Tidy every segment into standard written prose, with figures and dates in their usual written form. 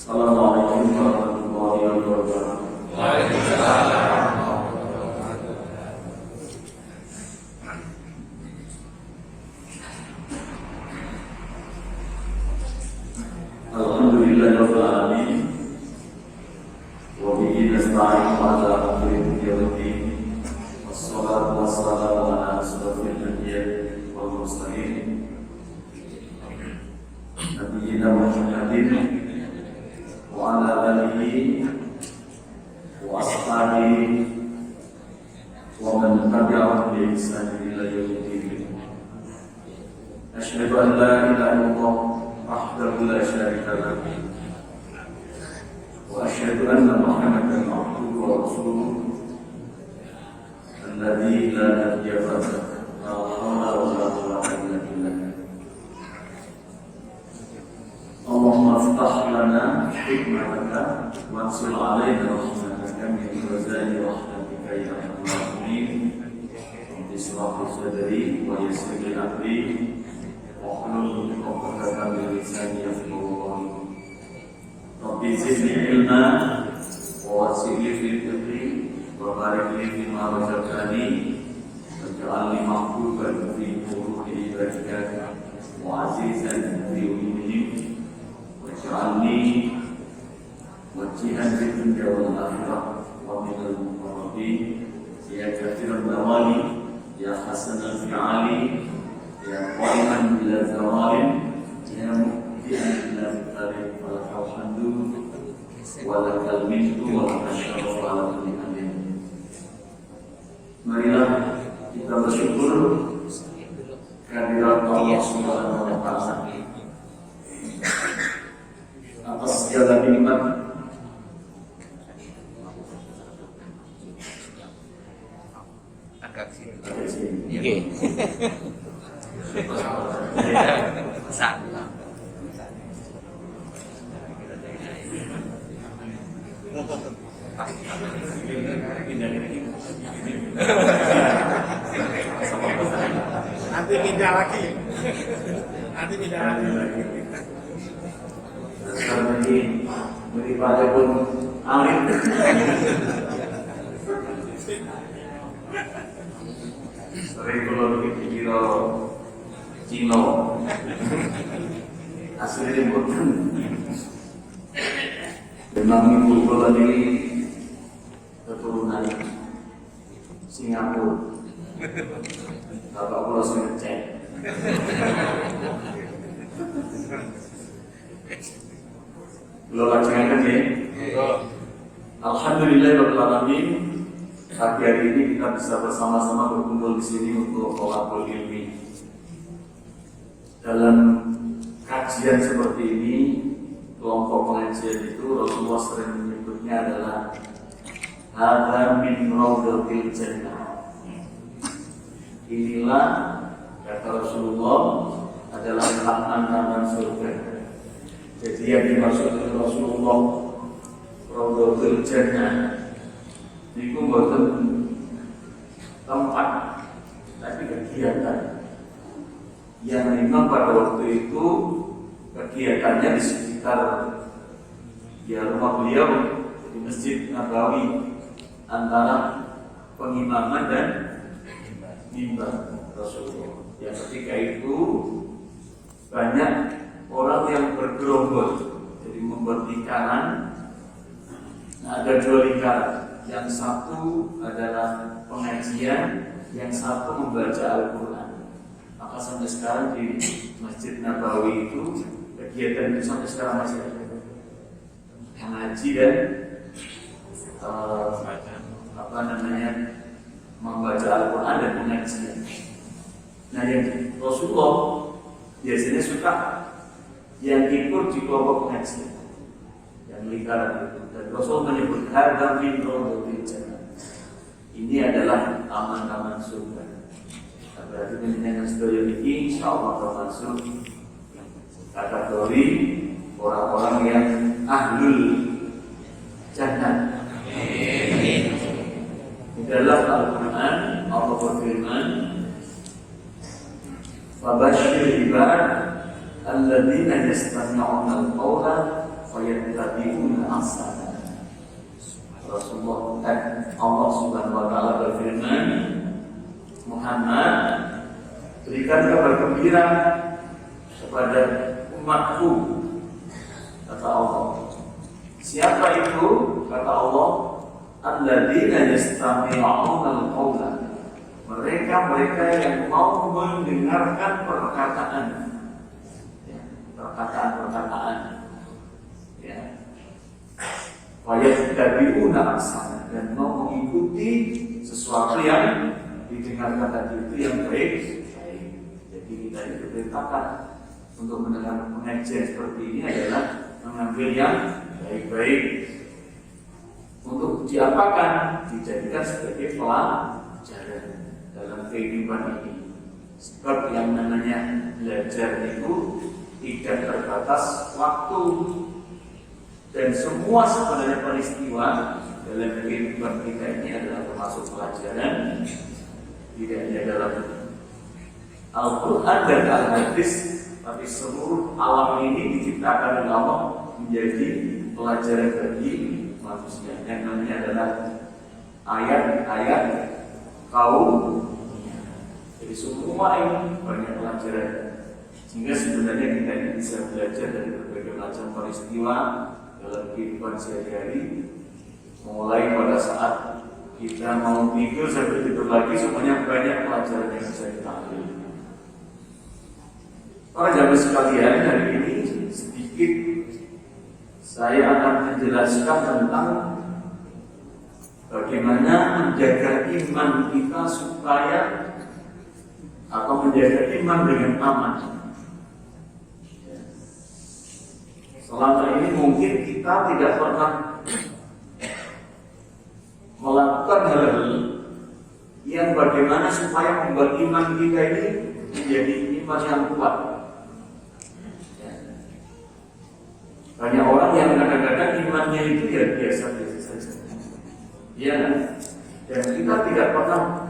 Assalamualaikum warahmatullahi wabarakatuh. Alhamdulillahirabbil alamin. Wa bihi nasta'inu ala umuri dunya. Wassalatu wassalamu ala asyrofil anbiya'i wal mursalin. Nabiyyina Muhammadin wa ala alihi wa ashabihi wa man tabi'ahum bi ihsan ila yaumil din. Asyhadu an la ilaha illallah wahdahu la syarika lahu wa asyhadu anna Muhammadan abduhu wa rasuluh alladzi la nabiyya ba'dahu la hawla wa la quwwata illa billah. Allahumma iftah lana hikmataka wa anzil alaina rahmataka min ghazali rahmatika ya arhamar rahimin. Ishrah sadri wa yassir li amri wahlul 'uqdatam min lisani yafqahu qawli. Rabbi zidni ilma wa wasi' li rizqi wa barik li fima razaqtani waj'alni mahbuban fi qulubi ibadika wa 'azizan fi umurihim waj'alni wajihan fid dunya wal akhirah wa minal muqarrabin ya kathiran nawali ya hasanal fi'ali ya qaiman bila zawalim ya mu'tihan bila fitarin falakal hamdu walakal mintu walakal syaraf walakal ni'amin. Marilah kita bersyukur kehadirat Allah Subhanahu wa ta'ala atas segala nikmat. Agak sini. Oke. Nanti pindah lagi. Nanti daripada pun alim. Sering kalau dikira Cino, aslinya bukan. Memang ibu kula ini keturunan Singapura. Bapak kula sing ngecek. Belum lajengaken ya. Alhamdulillahirabbil alamin. Pagi hari ini kita bisa bersama-sama berkumpul di sini untuk thalaqul ilmi. Dalam kajian seperti ini, kelompok pengajian itu Rasulullah sering menyebutnya adalah hadza min raudhatil jannah. Inilah kata Rasulullah adalah taman-taman surga. Jadi yang dimaksud Rasulullah raudhatul jannah itu bukan tempat, tapi kegiatan yang memang pada waktu itu kegiatannya di sekitar rumah beliau di Masjid Nabawi antara pengimaman dan mimbar Rasulullah. Yang ketika itu banyak orang yang bergerombol, jadi membuat lingkaran. Ada dua lingkaran. Yang satu adalah pengajian, yang satu membaca Al-Quran. Maka sampai sekarang di Masjid Nabawi itu kegiatan itu sampai sekarang masih ada. Mengaji dan membaca Al-Quran dan pengajian. Nah, yang Rasulullah biasanya suka yang ikut di kelompok pengajian, yang lingkaran itu. Dan Rasul menyebut hadza min raudhatil jannah. Ini adalah taman-taman surga. Berarti menyenangkan sedaya ini insyaallah termasuk kategori orang-orang yang ahlul jannah. Di dalam Al-Quran Allah berfirman, "Fabashshir ibad alladzina yastami'una al-qawla fayattabi'una ahsana. Rasulullah Allah Subhanahu wa taala berfirman, Muhammad, berikan kabar gembira kepada umatku, kata Allah. Siapa itu? Kata Allah, alladzina yastami'una al-qawla. Mereka yang mau mendengarkan perkataan, ya, perkataan, ya. Fayattabi'una ahsana, dan mau mengikuti sesuatu yang didengarkan tadi itu yang baik. Jadi kita diperintahkan untuk mendengar pengajian seperti ini adalah mengambil yang baik-baik untuk diapakan? Dijadikan sebagai pelajaran dalam kehidupan ini. Sebab yang namanya belajar itu tidak terbatas waktu, dan semua sebenarnya peristiwa dalam kehidupan kita ini adalah termasuk pelajaran. Tidak hanya dalam Al-Quran dan Al-Hadis, tapi seluruh alam ini diciptakan oleh Allah menjadi pelajaran bagi manusia. Yang namanya adalah ayat-ayat kaum. Jadi semua ini banyak pelajaran, sehingga sebenarnya kita ini bisa belajar dari berbagai macam peristiwa dalam kehidupan sehari-hari, mulai pada saat kita mau tidur sampai tidur lagi, semuanya banyak pelajaran yang bisa kita ambil. Para jamaah sekalian, hari ini sedikit saya akan menjelaskan tentang bagaimana menjaga iman kita supaya atau menjaga iman dengan aman. Selama ini mungkin kita tidak pernah melakukan hal-hal yang bagaimana supaya membuat iman kita ini menjadi iman yang kuat. Banyak orang yang kadang-kadang imannya itu ya biasa-biasa saja. Ya, dan kita tidak pernah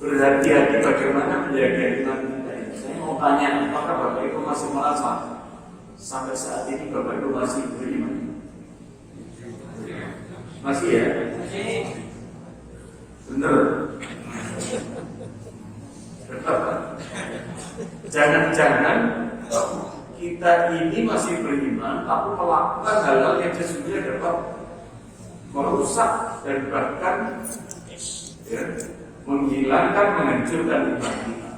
berhati-hati bagaimana menjaga iman kita ini. Saya mau tanya, apakah Bapak Ibu masih merasa sampai saat ini Bapak Ibu masih beriman? Masih ya? Bener? Jangan-jangan kita ini masih beriman, tapi melakukan hal-hal yang sesungguhnya dapat merusak dan bahkan ya, menghilangkan, menghancurkan iman kita.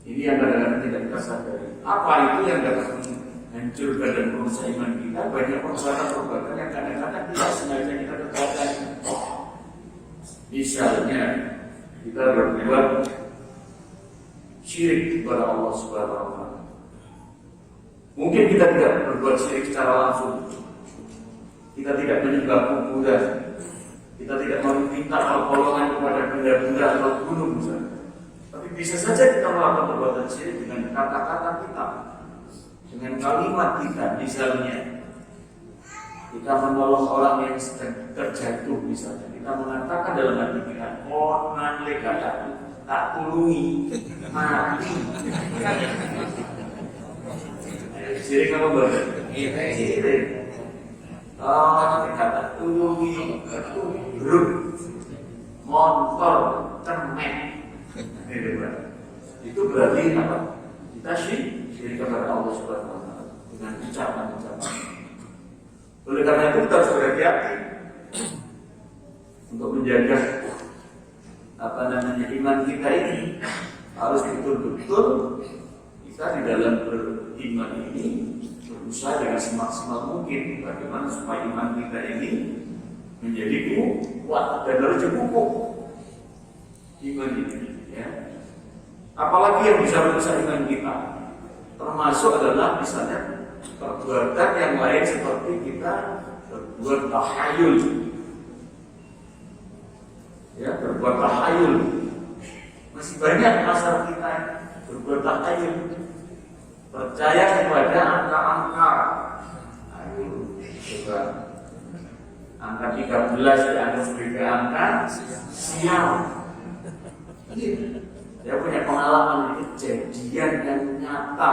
Ini yang kadang-kadang tidak kita sadari. Apa itu yang dapat menghancurkan dan merusak iman kita? Banyak perbuatan-perbuatan yang kadang-kadang tidak sengaja kita kerjakan. Misalnya kita berbuat syirik kepada Allah Subhanahu wa taala. Mungkin kita tidak berbuat syirik secara langsung. Kita tidak menyembah kuburan. Kita tidak meminta pertolongan kepada benda-benda atau gunung misalnya. Tapi bisa saja kita melakukan perbuatan syirik dengan kata-kata kita, dengan kalimat kita. Misalnya kita menolong orang yang sedang terjatuh misalnya. Kita mengatakan dalam hati kita, oh nanti kata tak tulungi mati. Syirik apa berarti? Syirik. Oh, kata tulungi grup motor cemek. Itu berarti apa? Kita syirik kepada Allah Subhanahu wa taala dengan ucapan-ucapan. Oleh karena itu kita harus berhati-hati untuk menjaga iman kita ini. Harus betul-betul kita di dalam beriman ini berusaha dengan semaksimal mungkin bagaimana supaya iman kita ini menjadi kuat dan harus cukup iman ini, ya. Apalagi yang bisa merusak iman kita, termasuk adalah misalnya perbuatan yang lain seperti kita berbuat tahayul, ya, berbuat tahayul. Masih banyak masyarakat kita berbuat tahayul, percaya kepada angka-angka. Ayo, coba angka 13 dianggap sebagai angka sial. Dia punya pengalaman, kejadian yang nyata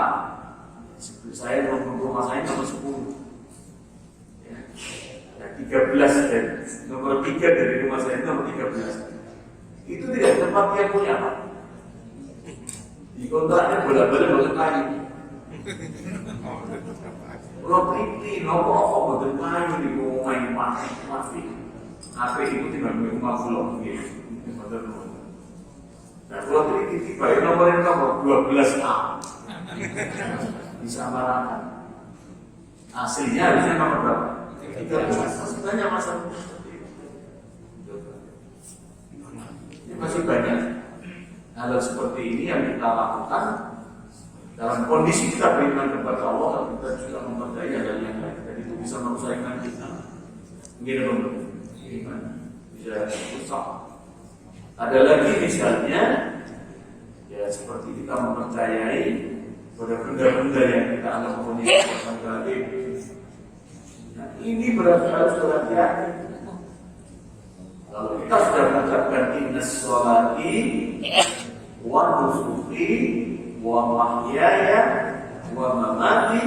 Saya rumah saya nomor 10. Ya. 13 dan nomor 3 dari rumah saya nomor 13. Itu tidak tempat dia punya apa? Di kontraknya bola-bola bola kayu. Kalau triti, nopo kok boten kayu di main pasti. Apa itu tidak rumah pulau gitu. Nah, kalau triti bayar nomornya nomor 12A. Bisa marahan. Aslinya harusnya nomor berapa? 13. Masih banyak masalah. Ini masih banyak hal seperti ini yang kita lakukan dalam kondisi kita beriman kepada Allah, kita juga mempercayai dan yang lain. Dan itu bisa merusakan kita. Mungkin iman bisa rusak. Ada lagi misalnya, ya seperti kita mempercayai pada benda-benda yang kita anggap mempunyai kekuatan gaib. Nah, ini berarti harus berhati-hati. Kalau kita sudah mengucapkan inna sholati wa nusuki wa mahyaya wa mamati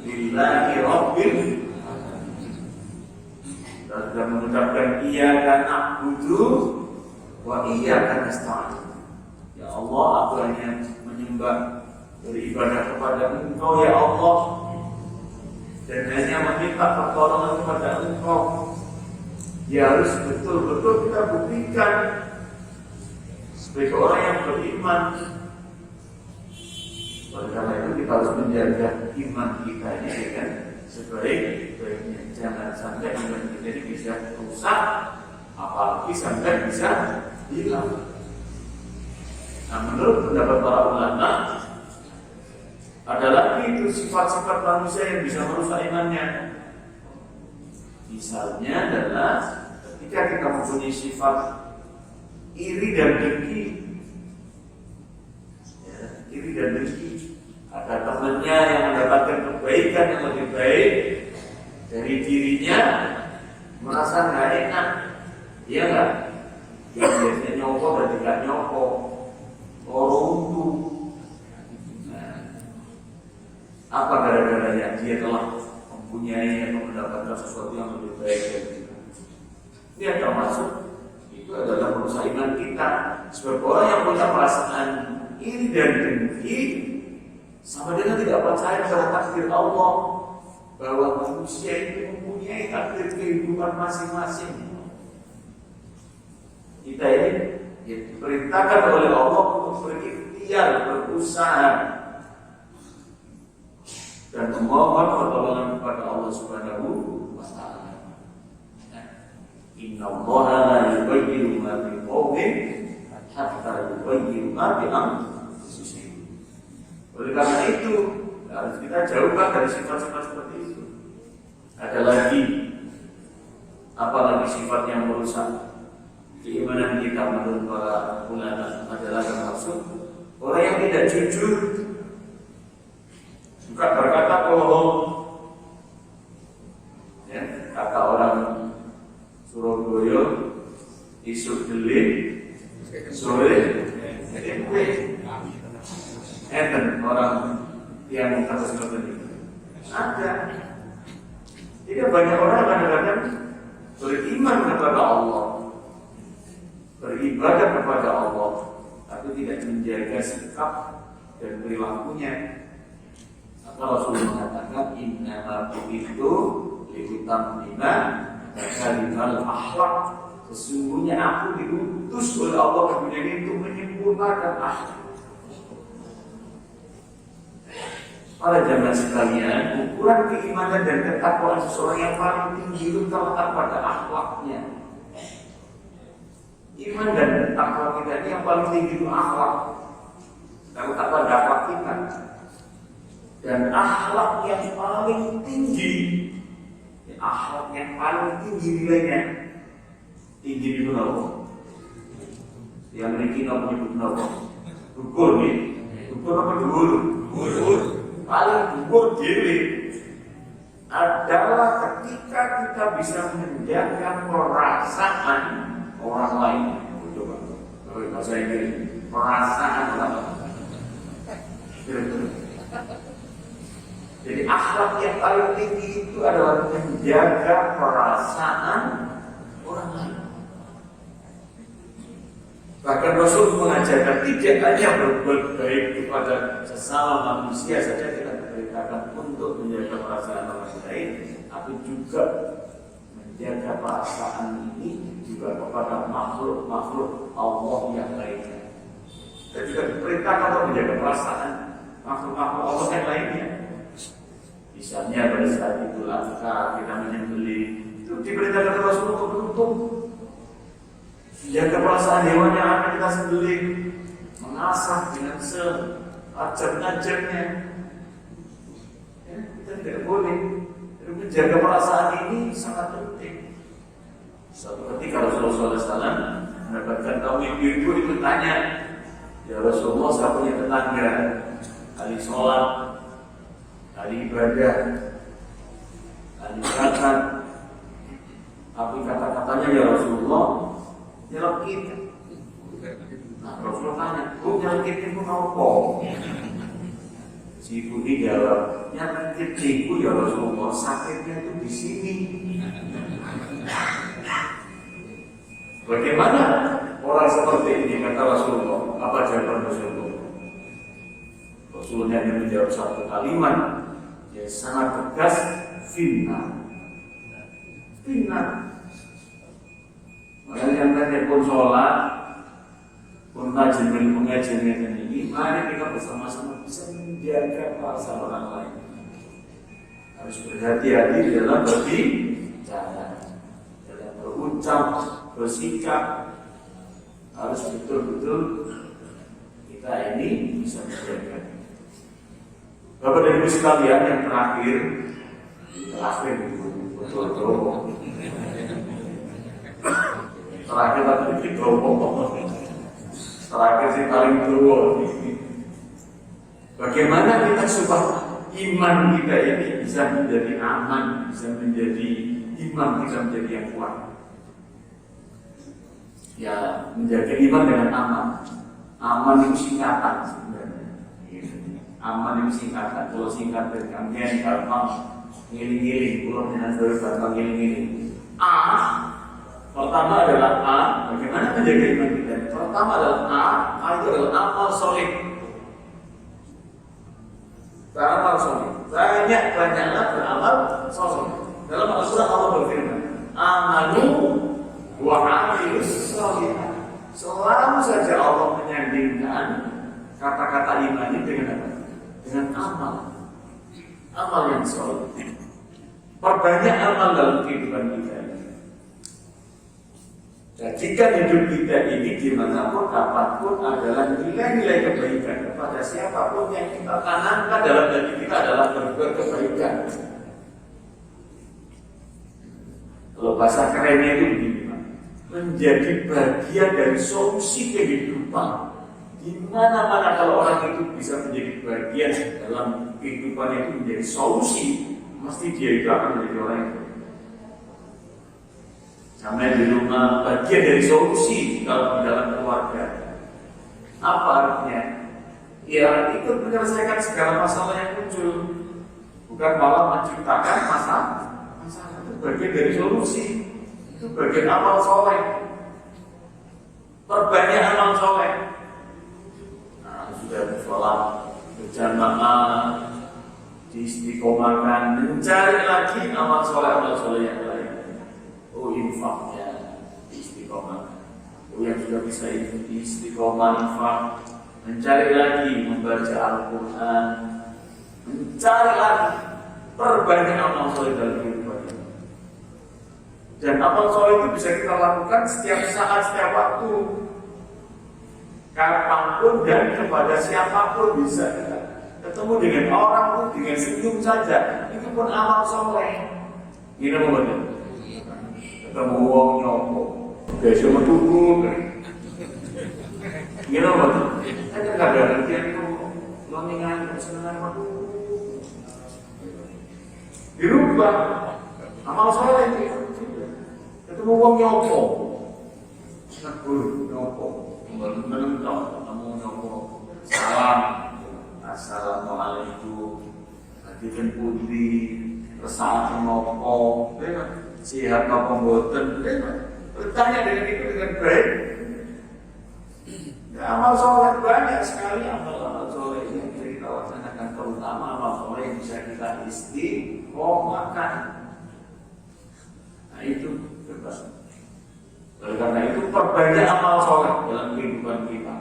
lillahi rabbil alamin. Kita sudah mengucapkan iyyaka na'budu wa iyyaka nasta'in. Ya Allah, aku hanya menyembah, beribadah kepada Engkau ya Allah, dan hanya meminta pertolongan kepada Engkau. Ya harus betul-betul kita buktikan sebagai orang yang beriman. Oleh karena itu kita harus menjaga iman kita ini dengan sebaik-baiknya. Jangan sampai iman kita ini bisa rusak, apalagi sampai bisa hilang. Nah, menurut pendapat para ulama, ada lagi itu sifat-sifat manusia yang bisa merusak imannya. Misalnya adalah ketika kita mempunyai sifat iri dan dengki. Ya, iri dan dengki. Ada temannya yang mendapatkan kebaikan yang lebih baik dari dirinya, merasa nggak enak. Iya nggak? Yang biasanya nyokok dan tidak nyokok. Koruntu. Nah, apa gara-garanya dia telah mempunyai atau mendapatkan sesuatu yang lebih baik dari kita? Ini termasuk itu adalah perusahaan kita. Sebab orang yang punya perasaan iri dan dengki sama dengan tidak percaya pada takdir Allah, bahwa manusia itu mempunyai takdir kehidupan masing-masing. Kita ini diperintahkan oleh Allah untuk berikhtiar, berusaha dan memohon pertolongan kepada Allah Subhanahu wa taala. Inna Allaha la yughayyiru ma biqaumin hatta yughayyiru ma bi anfusihim. Oleh karena itu harus kita jauhkan dari sifat-sifat seperti itu. Ada lagi apalagi sifat yang merusak keimanan kita menurut para ulama adalah termasuk orang yang tidak jujur, suka berkata bohong. Ya, kata orang Surabaya, isuk delik, sore tempe. Enten orang yang harus seperti itu. Ada. Jadi banyak orang kadang-kadang beriman kepada Allah, beribadah kepada Allah, tapi tidak menjaga sikap dan perilakunya. Maka Rasulullah mengatakan innama bu'itsu liutammima makarimal akhlak. Sesungguhnya aku diutus oleh Allah ke dunia ini untuk menyempurnakan akhlak. Para jamaah sekalian, ukuran keimanan dan ketakwaan seseorang yang paling tinggi itu terletak pada akhlaknya. Iman dan takwa kita ini yang paling tinggi itu akhlak. Terletak pada akhlak kita. Dan akhlak yang paling tinggi, akhlak yang paling tinggi nilainya, tinggi itu apa? Yang memiliki nama menyebut nama ukur nih, ukur apa dulu? Ukur paling ukur diri adalah ketika kita bisa menjaga perasaan orang lain. Coba, kalau bahasa Inggris, perasaan orang lain. Jadi akhlak yang paling tinggi itu adalah menjaga perasaan orang lain. Bahkan Rasul mengajarkan tidak hanya berbuat baik kepada sesama manusia saja kita diperintahkan untuk menjaga perasaan orang lain, tapi juga menjaga perasaan ini juga kepada makhluk-makhluk Allah yang lainnya. Kita juga diperintahkan untuk menjaga perasaan makhluk-makhluk Allah yang lainnya. Misalnya pada saat Idul Adha kita menyembelih, itu diperintahkan Rasul untuk beruntung, menjaga perasaan hewan yang akan kita sembelih, mengasah dengan seajar-ajarnya. Ya, kita tidak boleh. Menjaga perasaan ini sangat penting. Suatu ketika Rasulullah SAW mendapatkan kaum ibu-ibu itu tanya, ya Rasulullah, saya punya tetangga, kali sholat, kali ibadah, kali zakat, tapi kata-katanya ya Rasulullah nyelekit. Nah Rasulullah tanya, nyelekit itu apa? Si ibu ini jawab, nyelekit ibu ya Rasulullah, sakitnya itu di sini. Bagaimana orang seperti ini, kata Rasulullah? Apa jawaban Rasulullah? Rasulullah yang menjawab satu kalimat yang sangat tegas, finna. Makanya yang tadi pun sholat, pun rajin mengajian ini, mari kita bersama-sama bisa menjaga perasaan orang lain. Harus berhati-hati dalam berbicara, dalam berucap, bersikap. Harus betul-betul kita ini bisa menjaga. Bapak dan Ibu sekalian, yang terakhir betul-betul. Terakhir tadi terakhir sih paling tua. Bagaimana kita supaya iman kita ini bisa menjadi aman, bisa menjadi iman kita menjadi yang kuat. Ya, menjaga iman dengan aman. Aman itu singkatan sebenarnya. Aman itu singkatan. Kalau singkat dengan gampang ngiling-ngiling, kalau dengan gampang ngiling-ngiling. Pertama adalah A. Bagaimana menjaga iman kita? Pertama adalah A itu adalah amal soleh. Beramal soleh. Banyak-banyaklah beramal soleh. Dalam Al-Quran Allah berfirman, Amanu wa amilus solihah. Selalu saja Allah menyandingkan kata-kata iman ini dengan apa? Dengan amal. Amal yang soleh. Perbanyak amal dalam kehidupan kita. Dan jika hidup kita ini dimanapun, kapanpun adalah nilai-nilai kebaikan kepada siapapun yang kita tanamkan dalam diri kita adalah berbuat kebaikan. Kalau bahasa kerennya itu begini, menjadi bagian dari solusi kehidupan. Di mana-mana kalau orang itu bisa menjadi bagian dalam kehidupan itu menjadi solusi, mesti dia itu akan menjadi orang yang sampai di rumah bagian dari solusi kalau di dalam keluarga. Apa artinya? Ya ikut menyelesaikan segala masalah yang muncul, bukan malah menciptakan masalah. Masalah itu bagian dari solusi. Itu bagian amal soleh. Perbanyak amal soleh. Nah, sudah sholat berjamaah, diistiqomahkan, mencari lagi amal soleh yang lain. Infaknya istiqomah. Yang sudah bisa istiqomah infak, mencari lagi membaca Al-Quran, mencari lagi perbanyak amal soleh dalam kehidupan ini. Dan amal soleh itu bisa kita lakukan setiap saat, setiap waktu, kapanpun dan kepada siapapun bisa. Ketemu dengan orang pun dengan senyum saja, itu pun amal soleh. Ini apa? Ketemu wong nyopo, biasa menunggu. Gini apa? Ada kadang dia itu loningan, kesenangan menunggu. Dirubah, amal soleh itu. Ketemu wong nyopo, negur nyopo, ketemu nyopo, salam, assalamualaikum. Bikin putih, resaan nopo, sihat nopo boten, bertanya dengan itu dengan baik. Ya, amal soleh banyak sekali amal soleh yang bisa kita laksanakan, terutama amal soleh yang bisa kita istiqomahkan. Nah itu bebas. Oleh karena itu perbanyak amal soleh dalam kehidupan kita.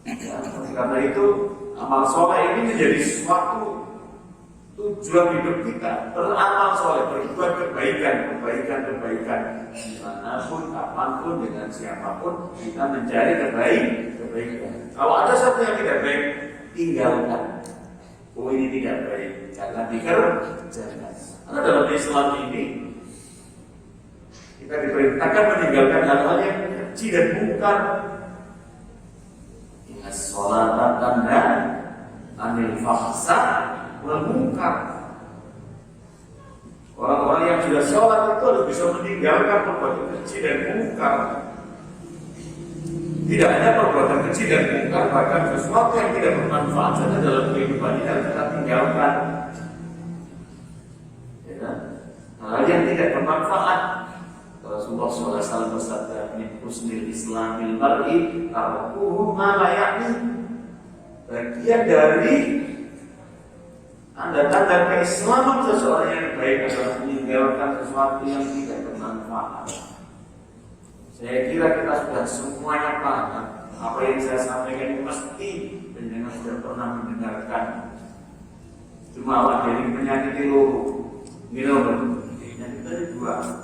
Ya, karena itu amal soleh ini menjadi suatu tujuan hidup kita. Beramal soleh, berbuat kebaikan, dimanapun, kapanpun, dengan siapapun kita mencari kebaikan. Kalau ada sesuatu yang tidak baik, tinggalkan. Oh ini tidak baik, jangan dikerjakan. Karena dalam Islam ini kita diperintahkan meninggalkan hal-hal yang keji dan mungkar. Inna sholata tanha anil fahsya wal munkar. Orang-orang yang sudah sholat itu harus bisa meninggalkan perbuatan keji dan mungkar. Tidak hanya perbuatan keji dan mungkar, bahkan sesuatu yang tidak bermanfaat saja dalam kehidupan ini harus kita tinggalkan. Ya, hal yang tidak bermanfaat. Rasulullah SAW bersabda, min husnil islamil mar'i tarkuhu ma la ya'ni. Bagian dari tanda-tanda keislaman seseorang yang baik adalah meninggalkan sesuatu yang tidak bermanfaat. Saya kira kita sudah semuanya paham. Apa yang saya sampaikan pasti pendengar sudah pernah mendengarkan. Cuma awak jadi penyakit loro. Minum. Penyakit tadi dua.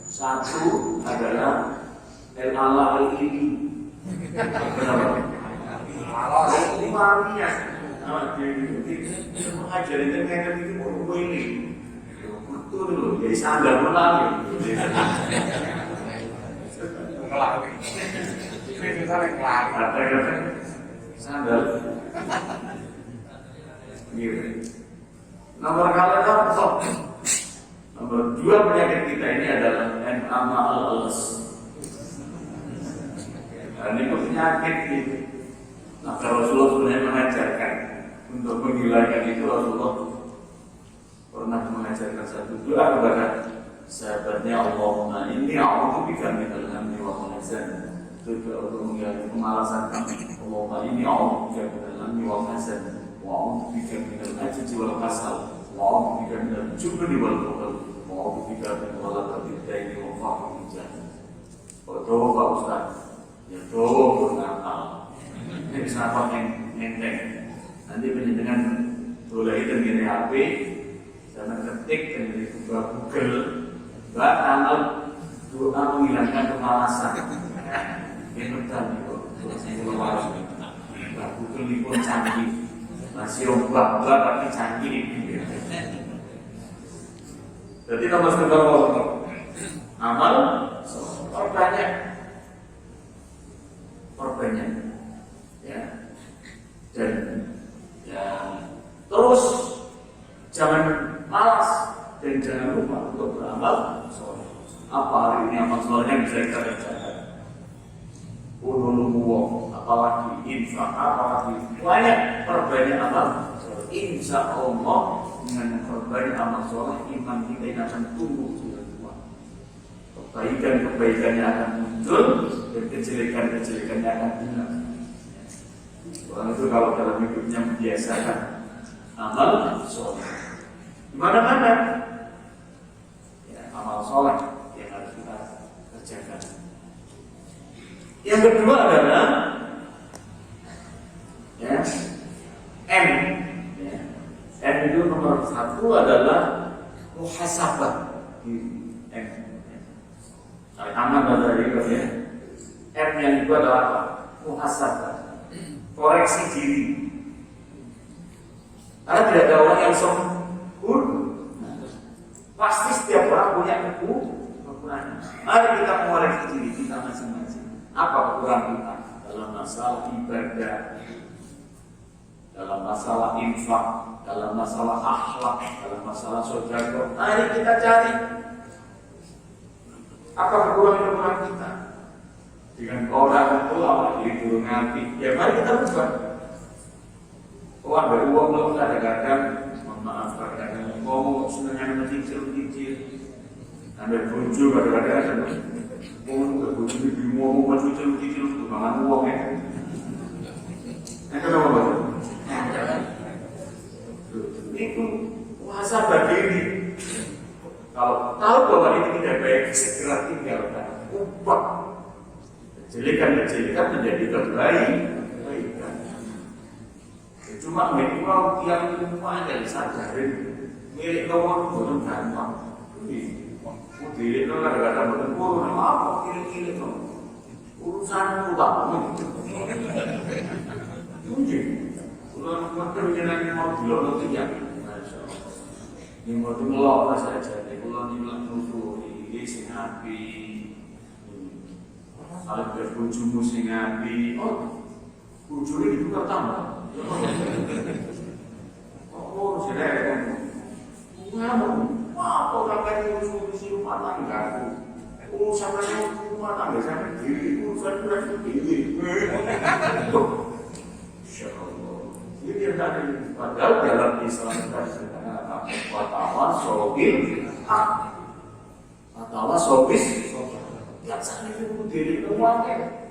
Satu adalah al-ala al-ini. Kenapa? Al-imamiyah. Dia mengajari dengan itu mau ini. Betul loh, jadi sandal melalui. Melalui. Itu saling melalui. Kata-kata sandal. Gitu. Nomor kalian apa? Nomor dua penyakit kita ini adalah NAMA al-alas. Dan itu penyakit ini. Maka Rasulullah sebenarnya mengajarkan untuk menghilangkan itu. Rasulullah pernah mengajarkan satu doa kepada sahabatnya, Allahumma inni a'udzubika minal hammi wal hazan. Itu doa untuk menghilangkan kemalasan. Allahumma inni a'udzubika minal hammi wal hazan wa a'udzubika minal ajzi wal kasal wa a'udzubika minal jubni wal bukhl. Mau pikirkan malah tertidak ini wafat hujan. Betul Pak Ustaz. Ya betul Natal. Ini bisa apa enteng. Nanti dengan boleh itu gini HP, jangan ketik dan dibuka Google. Mbak amal doa menghilangkan kemalasan. Ini betul itu. Mbak Google ini pun canggih. Masih ombak tapi canggih. Jadi nomor kedua amal perbanyak, ya, dan ya terus jangan malas dan jangan lupa untuk beramal soleh. Apa hari ini amal soleh yang bisa kita kerjakan? Ulul apalagi infak, apalagi banyak perbanyak amal. Insya Allah dengan memperbanyak amal soleh, iman kita ini akan tumbuh dengan kuat. Kebaikan-kebaikannya akan muncul dan kejelekan-kejelekannya akan hilang. Orang itu kalau dalam hidupnya membiasakan amal soleh, di mana-mana ya, amal soleh yang harus kita kerjakan. Yang kedua adalah ya, M. M itu nomor satu adalah muhasabah. M. Aman dari itu ya. M yang itu adalah apa? Muhasabah. Koreksi diri. Karena tidak ada orang yang sempurna. Pasti setiap orang punya kekurangan. Mari kita mengoreksi diri kita masing-masing. Apa kekurangan kita dalam masalah ibadah, dalam masalah infak, dalam masalah akhlak, dalam masalah sedekah. Mari kita cari apa kekurangan kita. Dengan orang itu awal jadi burung hati. Ya mari kita ubah. Uang beruang belum kadang-kadang kecil. Ambil bojo kadang-kadang ada. Ngomong bojo iki ngomong kecil-kecil mangan wong ya. Kenapa Pak? Itu muhasabah diri. Kalau tahu bahwa ini tidak baik, segera tinggalkan. Ubah kejelekan menjadi kebaikan. Cuma minimal yang lumayan sadarin milik nomor belum gampang. Milik nomor kadang-kadang belum kurang apa kiri-kiri tuh urusan utang. Mungkin kalau mengenai mau dilolong tidak, ini mau dilolong saja. Kalau nilai musuh ini sing api, kalau berbujumu sing api, bujurnya itu pertama. Sudah kan? Ngomong, apa kakak musuh di rumah tanggaku? Sampai rumah tangga sampai diri urusan kurang diri. Ini yang tadi padahal dalam Islam atau sobis yang sana itu diri keluarga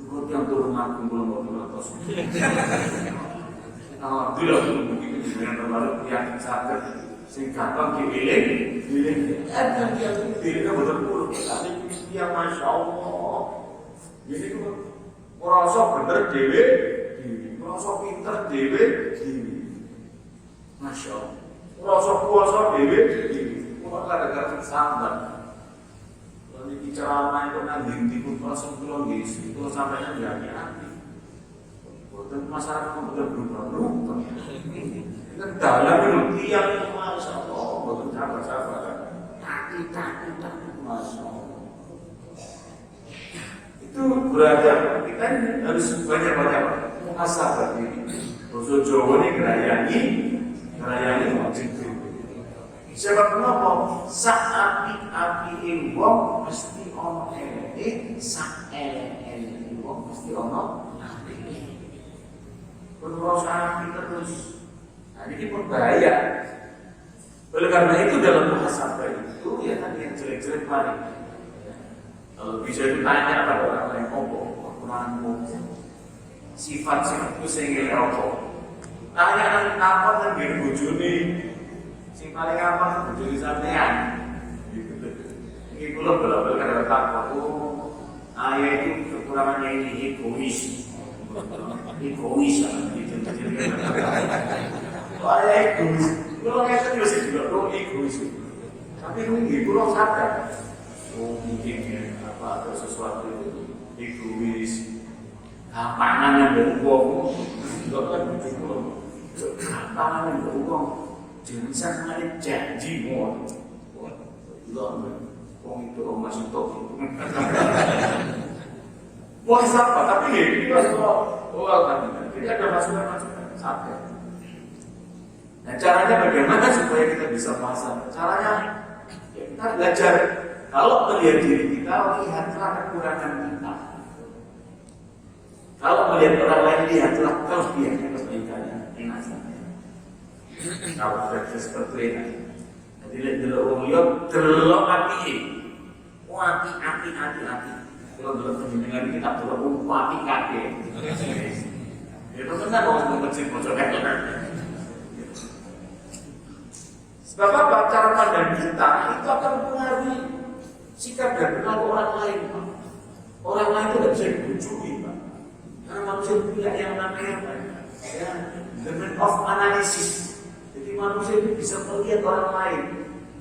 buat yang turun aku belum tos alhamdulillah begitu dengan terbaru yang sadar sing gampang dipilih dan dia dirinya betul-betul tapi dia Masya Allah jadi merasa bener dewe merasa pinter dewe Masya Allah merasa kuasa dewe Cuma kadang-kadang sambat. Kalau ini ceramah itu nanti dikut langsung pulang gitu. Kalau sampainya biar hati. Bukan masyarakat betul berubah-ubah. Kan dalam itu tiang Masya Allah. Bukan sahabat-sahabat. Takut. Masya Allah. Itu belajar. Kita harus banyak-banyak muhasabah ini. Rasul Jawa ini ngerayangi wajib. Sebab kenapa? Saat api wong mesti ono eleke, sak eleke wong mesti ono api. Terus api terus. Nah ini berbahaya. Oleh karena itu dalam muhasabah itu ya tadi yang jelek-jelek mari. Kalau bisa ditanya pada orang lain kemampu sifat-sifat itu sehingga apa? Tanya apa kan biar bujuni. Sing paling apa bujuni sampean. Ini kula bela-bela kadang takut. Ayah itu kekurangannya ini egois gitu. Ayah egois. Kalau ngerti juga sih juga egois. Tapi ini kula sadar. Mungkin ya apa ada sesuatu itu egois. Pangan yang beruang, tidak kan begitu. Pangan yang beruang, jangan sampai janji mohon. Orang itu orang masih tahu. Wah siapa? Tapi ini tidak ada masukan sampai. Nah caranya bagaimana supaya kita bisa pasang? Caranya ya, kita belajar. Kalau melihat diri kita, lihatlah kekurangan kita. Kalau melihat orang lain, lihatlah kelebihannya, kebaikannya. Enak saja. Kalau sudah seperti ini, jadi lihat dulu orang lihat, delok api. Api. Kalau dulu penjenengan kita dulu api kaki. Itu benar orang mengecil bocornya. Sebab apa? Cara pandang kita itu akan mempengaruhi sikap dan perilaku orang lain. Orang lain itu tidak bisa dibujui, Pak. Karena manusia punya yang namanya the method of analysis. Jadi manusia itu bisa melihat orang lain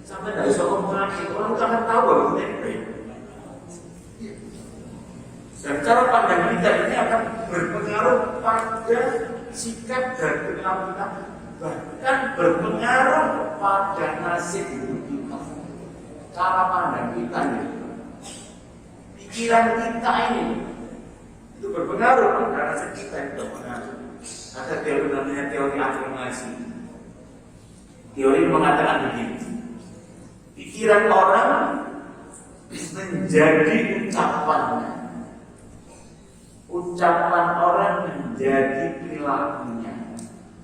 sampai tidak bisa memahami. Orang itu akan tahu bahwa kita baik. Dan cara pandang kita ini akan berpengaruh pada sikap dan perilaku kita, bahkan berpengaruh pada nasib hidup kita. Cara pandang kita ini, pikiran kita ini itu berpengaruh pada nasib kita yang berpengaruh. Ada teori namanya teori afirmasi. Teori mengatakan begini: pikiran orang menjadi ucapannya. Ucapan orang menjadi perilakunya.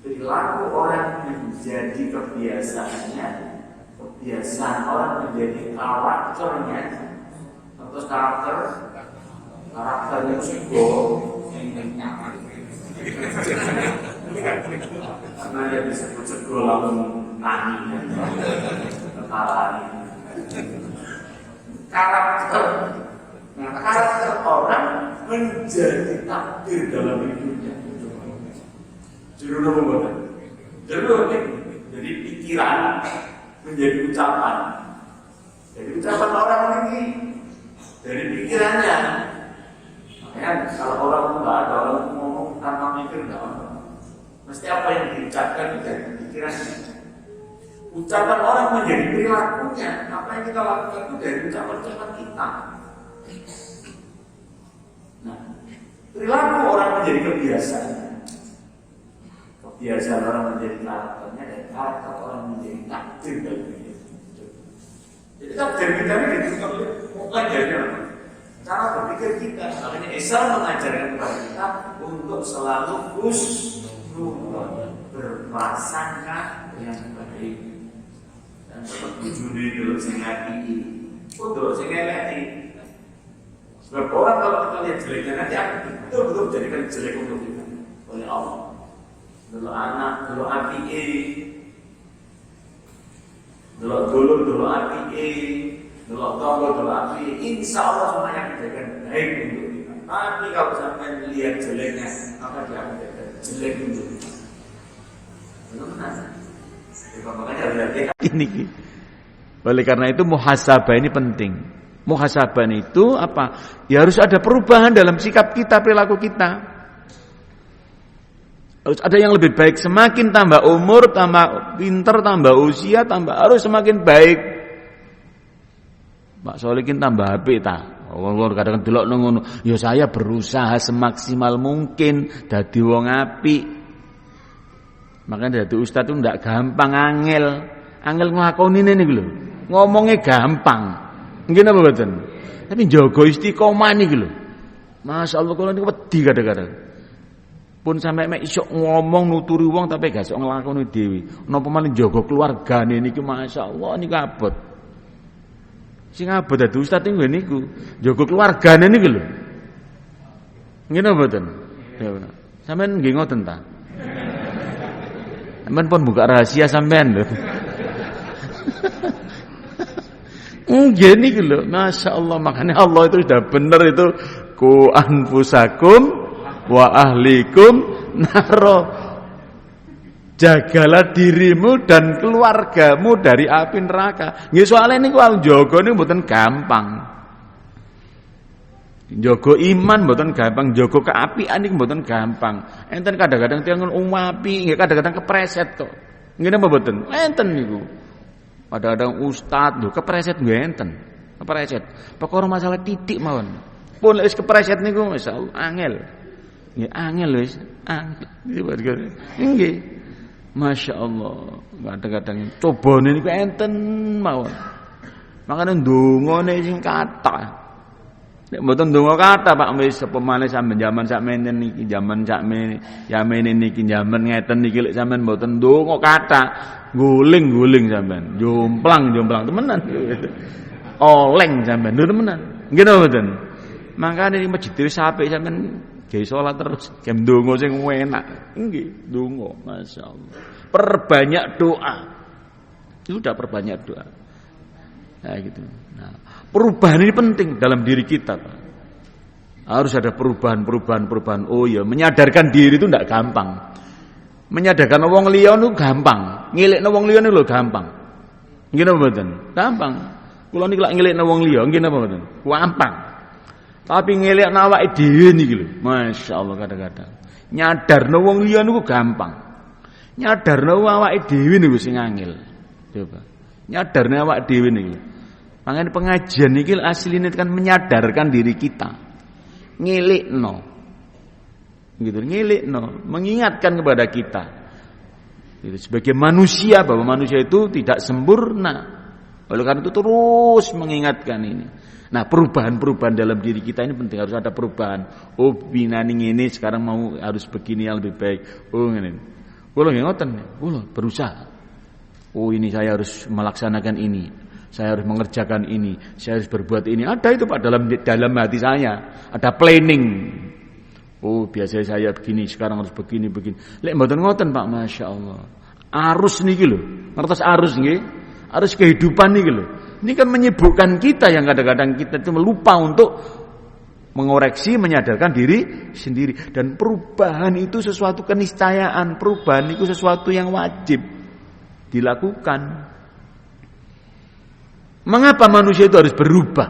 Perilaku orang menjadi kebiasaannya. kebiasaan orang menjadi karakternya, terus karakternya sego yang nyaman. Karena dia disebut sego lalu tani, kepala karakter. Nah, karakter orang menjadi takdir dalam hidupnya. Jadi pikiran menjadi ucapan. Jadi ucapan orang ini dari pikirannya. Makanya kalau orang nggak ada orang ngomong tanpa mikir nggak apa. Mesti apa yang diucapkan dari pikirannya. Ucapan orang menjadi perilakunya. Apa yang kita lakukan itu dari ucapan-ucapan kita. Nah, perilaku orang menjadi kebiasaan. Kebiasaan orang menjadi karakternya dan karakter orang menjadi takdir dalam hidup. Jadi takdir kita ini ditentukan oleh mengajarkan cara berpikir kita. Makanya Islam mengajarkan kepada kita untuk selalu husnuzon, berprasangka yang baik. Dan tetap bujuni dulu sing ati. Untuk sing elek. Sebab orang kalau kita lihat jeleknya nanti akan betul-betul jadikan jelek untuk kita oleh Allah. Dulu anak, dulu api, dulu api, dulu tonggo, dulu api. Insya Allah semuanya menjadikan baik untuk kita. Tapi kalau sampai melihat jeleknya, maka dia akan menjadikan jelek untuk kita. Benar-benar. Makanya hati-hati ini. Oleh karena itu muhasabah ini penting. Muhasabah itu apa? Ya harus ada perubahan dalam sikap kita, perilaku kita. Harus ada yang lebih baik. Semakin tambah umur, tambah pinter, tambah usia, harus semakin baik. Pak Solikin tambah HP ta. Allah kadang delok ngono. Ya saya berusaha semaksimal mungkin dadi wong apik. Makanya dadi ustaz itu ndak gampang, angel nglakoni niku lho. Ngomongnya gampang. Nggih napa mboten? Tapi njaga istiqomah niki lho. Masyaallah kula niku wedi kadang-kadang. Pun sampe mek isuk ngomong nuturi wong tapi gak iso nglakoni dhewe. Napa malah njaga keluargane niki masyaallah niku abot. Sing abot dadi ustaz niku njaga keluargane niki lho. Nggih napa mboten? Ya. Sampeyan nggih ngoten ta? Sampeyan pun buka rahasia sampean lho. Gini gitu, masya Allah. Makanya Allah itu sudah benar itu ku anfusakum wa ahlikum naro. Jagalah dirimu dan keluargamu dari api neraka. Nggih soalnya niku njaga niku mboten gampang. Njaga iman mboten gampang, njaga keapian niku mboten gampang. Enten kadang-kadang tiyang umapi, nggih kadang-kadang kepreset kok. Nggih napa mboten? Enten niku. Kadang-kadang ustad lho kepreset nggih enten. Kepreset. Perkara masalah titik mawon. Pun wis kepreset niku masyaallah angel. Nggih angel wis. Angel. Nggih. Masyaallah. Kadang-kadang cobane niku enten mawon. Makane ndongane sing kathah. Nek mboten ndonga kathah Pak wis pemane sampeyan jaman sakmene niki, jaman sakmene, yamene niki jaman ngeten niki lek sampeyan mboten ndonga kathah. Guling sampean, jomplang temenan. Oleng sampean, lho temenan. Nggih napa mboten? Makane di masjid wis apik sampean gawe salat terus, game ndonga sing enak. Nggih, ndonga, masyaallah. Perbanyak doa. Sudah perbanyak doa. Nah gitu. Nah, perubahan ini penting dalam diri kita, Pak. Harus ada perubahan. Oh ya, menyadarkan diri itu enggak gampang. Menyadarkan wong liya niku gampang, ngelekno wong liya niku lho gampang. Nggih napa mboten? Gampang. Kula niki lak ngelekno wong liya, nggih napa mboten? Gampang. Tapi ngelekno awake dhewe niki lho, masyaallah kadang-kadang. Nyadarno wong liya niku gampang. Nyadarno awake dhewe niku sing angel. Coba. Nyadarno awake dhewe niku. Makanya pengajian niki asline kan menyadarkan diri kita. Ngelekno gitu, ngelikno, mengingatkan kepada kita gitu, sebagai manusia bahwa manusia itu tidak sempurna. Oleh karena itu terus mengingatkan ini. Nah, perubahan dalam diri kita ini penting, harus ada perubahan. Oh, binani ini sekarang harus begini yang lebih baik. Oh, ngene. Kula nggih ngoten, kula berusaha Oh ini saya harus melaksanakan ini, saya harus mengerjakan ini, saya harus berbuat ini. Ada itu Pak dalam hati saya, ada planning. Oh biasanya saya begini, sekarang harus begini. Lek mboten ngoten Pak, Masya Allah. Arus niki lho, ngertos arus nggih? Arus kehidupan niki lho. Ini kan menyibukkan kita yang kadang-kadang kita itu lupa untuk mengoreksi, menyadarkan diri sendiri. Dan perubahan itu sesuatu keniscayaan, perubahan itu sesuatu yang wajib dilakukan. Mengapa manusia itu harus berubah?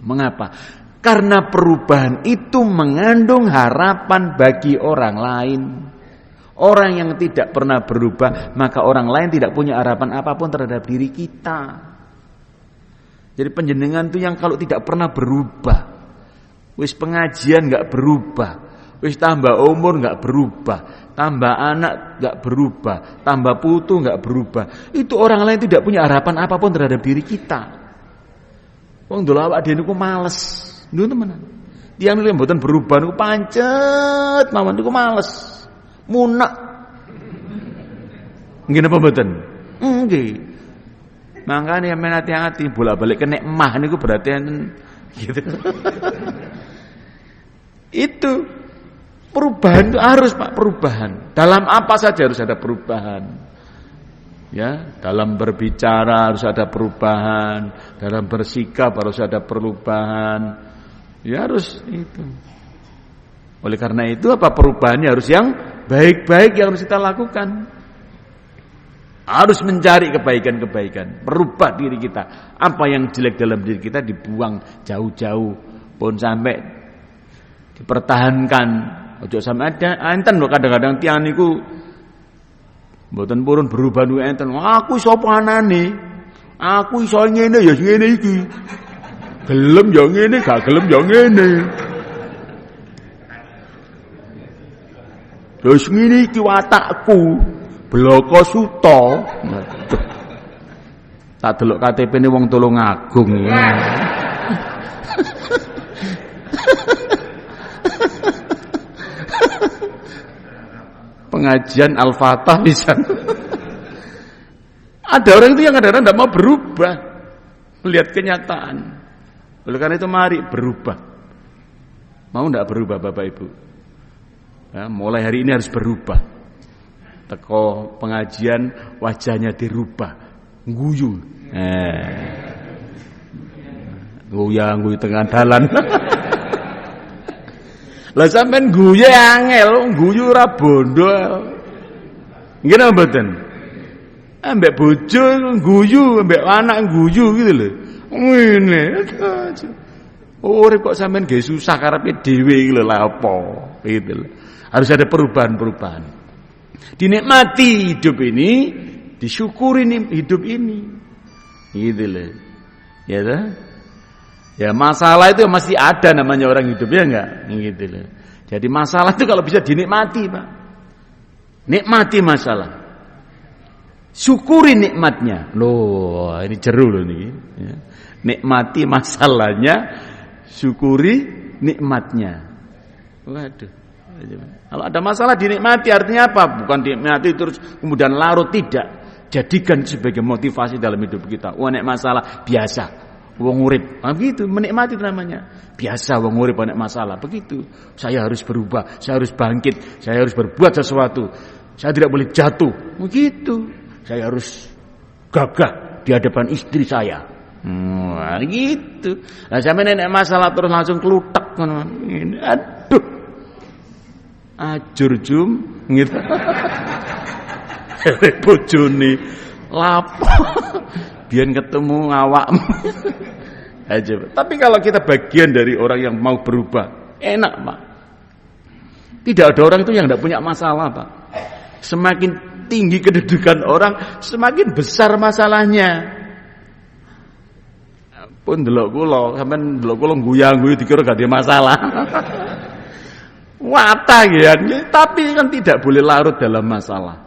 Mengapa? Karena perubahan itu mengandung harapan bagi orang lain. Orang yang tidak pernah berubah, maka orang lain tidak punya harapan apapun terhadap diri kita. Jadi penjenengan itu yang kalau tidak pernah berubah, wis pengajian nggak berubah, wis tambah umur nggak berubah, tambah anak nggak berubah, tambah putu nggak berubah, itu orang lain tidak punya harapan apapun terhadap diri kita. Wong ndelok awak dhewe niku males, niku temenan. Tiyang niku mboten berubah niku pancet mawon niku males, munak. Nggih napa mboten? Nggih. Makanya yang hati-hati bolak-balik kena emah niku berarti gitu. Itu perubahan itu harus Pak, perubahan. Dalam apa saja harus ada perubahan. Ya, dalam berbicara harus ada perubahan, dalam bersikap harus ada perubahan. Ya harus itu. Oleh karena itu apa perubahannya harus yang baik-baik yang harus kita lakukan. Harus mencari kebaikan-kebaikan, merubah diri kita. Apa yang jelek dalam diri kita dibuang jauh-jauh, pun sampai dipertahankan. Ojo sampai ada enten lho kadang-kadang tiyang niku mboten purun berubah niku enten. Aku sapa anane? Aku iso ngene ya ngene iki. Gelem ya ngene, gak gelem ya ngene. Terus ngene iki watakku. Bloko Suto. Tak delok KTP-ne wong Tulungagung. Pengajian Al-Fatah bisa. Ada orang itu yang kadang-kadang tidak mau berubah melihat kenyataan. Oleh karena itu mari berubah. Mau tidak berubah Bapak Ibu? Ya, mulai hari ini harus berubah. Teko pengajian wajahnya dirubah, guyu, guyu tengah dalan. Lah sampean guyu angel, guyu ora bondo. Nggih napa mboten? Ambek bojo guyu, ambek anak guyu gitu lho. Ngene. Urip kok sampean nggih susah karepe dhewe iki lho lha apa? Gitu lho. Harus ada perubahan-perubahan. Dinikmati hidup ini, disyukuri hidup ini. Gitu loh. Ya toh? Ya masalah itu masih ada namanya orang hidup ya enggak? Gitu loh. Jadi masalah itu kalau bisa dinikmati, Pak. Nikmati masalah. Syukuri nikmatnya. Loh, ini jeru loh nih. Ya. Nikmati masalahnya, syukuri nikmatnya. Waduh. Kalau ada masalah dinikmati artinya apa? Bukan dinikmati terus kemudian larut, tidak. Jadikan sebagai motivasi dalam hidup kita. Wah nek masalah biasa, wong urip. Begitu, menikmati namanya. Biasa wong urip nek masalah, begitu. Saya harus berubah, saya harus bangkit, saya harus berbuat sesuatu. Saya tidak boleh jatuh. Begitu. Saya harus gagah di hadapan istri saya. Wah, gitu. Nah, sampai nek masalah terus langsung kelutek ngono. Aduh. Ajur jum gitu. Bojone lapo. Biyen ketemu awakmu. Aja. Tapi kalau kita bagian dari orang yang mau berubah, enak, Pak. Tidak ada orang itu yang tidak punya masalah, Pak. Semakin tinggi kedudukan orang, semakin besar masalahnya. Pun delok kula, sampean delok kula guyang-guyu dikira gak ada masalah. Watagian, tapi kan tidak boleh larut dalam masalah.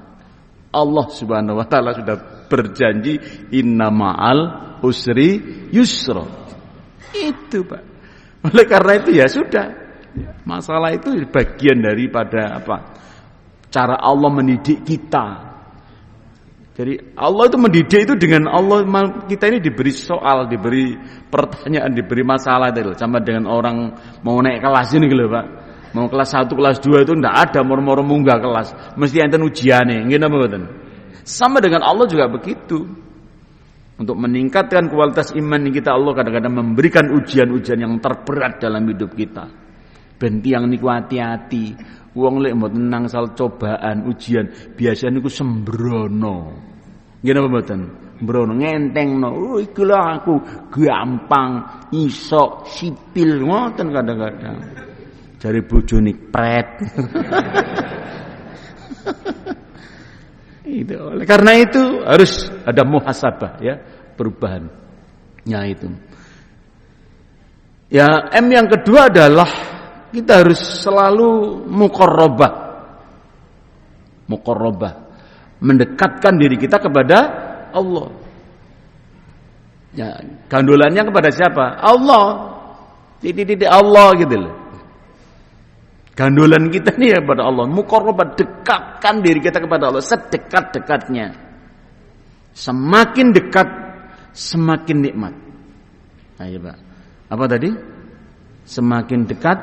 Allah Subhanahu wa taala sudah berjanji innama'al usri yusra. Itu, Pak. Oleh karena itu ya sudah. Masalah itu bagian daripada apa? Cara Allah mendidik kita. Jadi Allah itu mendidik itu dengan Allah, kita ini diberi soal, diberi pertanyaan, diberi masalah itu sama dengan orang mau naik kelas ini gitu Pak. Mau kelas 1, kelas 2 itu ndak ada moro-moro munggah kelas, mesti enten ujiane, nggih napa mboten? Sama dengan Allah juga begitu. Untuk meningkatkan kualitas iman kita, Allah kadang-kadang memberikan ujian-ujian yang terberat dalam hidup kita. Ben tiyang niku hati-hati. Wong lek mboten nangsal cobaan, ujian, biasanya niku sembrono. Nggih napa mboten? Mbrono ngentengno. Oh iku lho aku gampang iso sipil ngoten kadang-kadang. Jare bojone pret. Itu. Oleh karena itu harus ada muhasabah ya, perubahan. Ya itu. Ya, M yang kedua adalah kita harus selalu muqarrabah. Muqarrabah. Mendekatkan diri kita kepada Allah. Ya, gandolannya kepada siapa? Allah. Titik-titik Allah gitu loh. Gandolan kita nih ya kepada Allah. Muqarrabah, dekatkan diri kita kepada Allah sedekat-dekatnya. Semakin dekat, semakin nikmat. Ayo Pak. Apa tadi? Semakin dekat,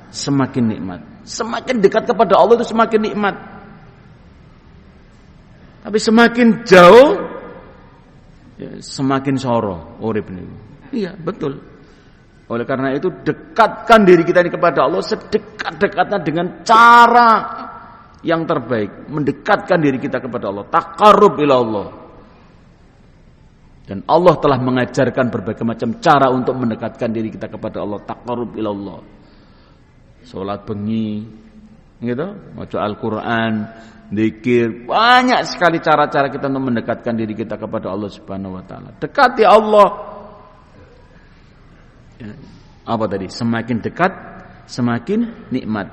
semakin nikmat. Semakin dekat kepada Allah itu semakin nikmat. Tapi semakin jauh, ya, semakin soro urip niku. Iya, betul. Oleh karena itu dekatkan diri kita ini kepada Allah sedekat-dekatnya dengan cara yang terbaik, mendekatkan diri kita kepada Allah, taqarrub ila Allah. Dan Allah telah mengajarkan berbagai macam cara untuk mendekatkan diri kita kepada Allah, taqarrub ila Allah. Salat bengi, gitu, maca Al-Qur'an, zikir, banyak sekali cara-cara kita untuk mendekatkan diri kita kepada Allah Subhanahu wa taala. Dekati Allah. Ya. Apa tadi? Semakin dekat, semakin nikmat.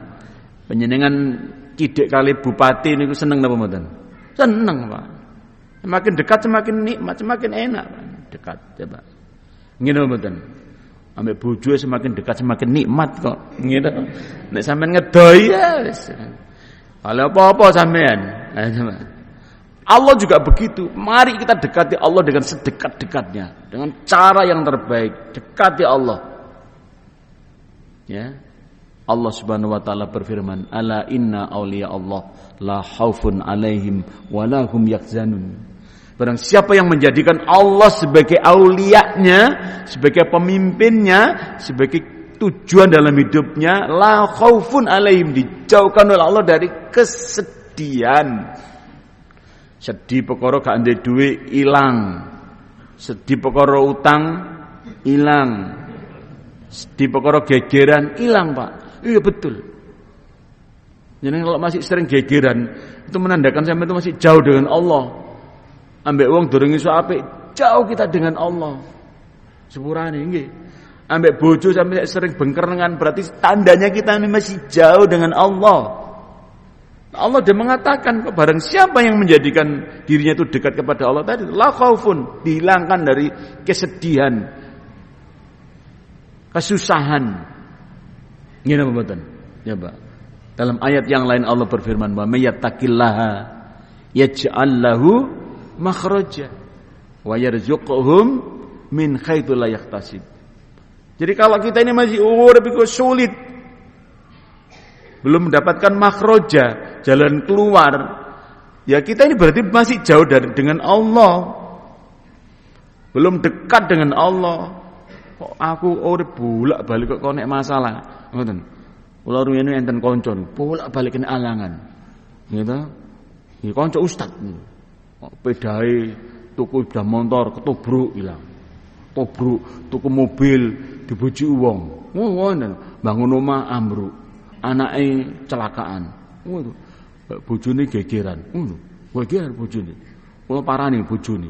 Panjenengan cidek kali bupati niku seneng napa mboten? Seneng, Pak. Semakin dekat semakin nikmat, semakin enak, Pak. Dekat, coba. Ngene mboten? Ambek bojo semakin dekat semakin nikmat kok. Ngene. Nek sampean ngedoi ya wis. Kalau apa-apa sampean. Allah juga begitu. Mari kita dekati Allah dengan sedekat-dekatnya, dengan cara yang terbaik. Dekati Allah. Ya. Allah Subhanahu wa taala berfirman, "Ala inna auliya Allah la khaufun 'alaihim wa la hum yahzanun." Barang siapa yang menjadikan Allah sebagai aulianya, sebagai pemimpinnya, sebagai tujuan dalam hidupnya, la khaufun 'alaihim, dijauhkan oleh Allah dari kesedihan. Sedih perkara gak ndek dhuwit ilang. Sedih perkara utang ilang. Sedih perkara gegeran ilang, Pak. Iya betul. Jadi kalau masih sering gegeran, itu menandakan sampai itu masih jauh dengan Allah. Ambek wong durung iso apik, jauh kita dengan Allah. Sepurane nggih. Ambek bojo sampai sering bengkerengan, berarti tandanya kita ini masih jauh dengan Allah. Allah dia mengatakan, barang siapa yang menjadikan dirinya itu dekat kepada Allah tadi, la khaufun, dihilangkan dari kesedihan, kesusahan. Ngene apa mboten? Ya, Pak. Dalam ayat yang lain Allah berfirman, "Wa may yattaqillaha yaj'al lahu makhraja wa yarzuqhum min haitsu la yahtasib." Jadi kalau kita ini masih urip sulit, belum mendapatkan makhraja, jalan keluar, ya kita ini berarti masih jauh dengan Allah, belum dekat dengan Allah. Kok aku urip bolak-balik kok nek masalah, ngoten. Kula rumiyin enten kanca bolak-balik kena alangan. Gitu. Iki kanca ustaz. Kok pedae tuku sepeda motor ketubruk ilang. Tubruk, tuku mobil dibuji wong. Ngono, bangun omah ambruk. Anake celakaan. Ngono. Bojone gegeran. Ngono. Gegeran bojone. Kula parani bojone.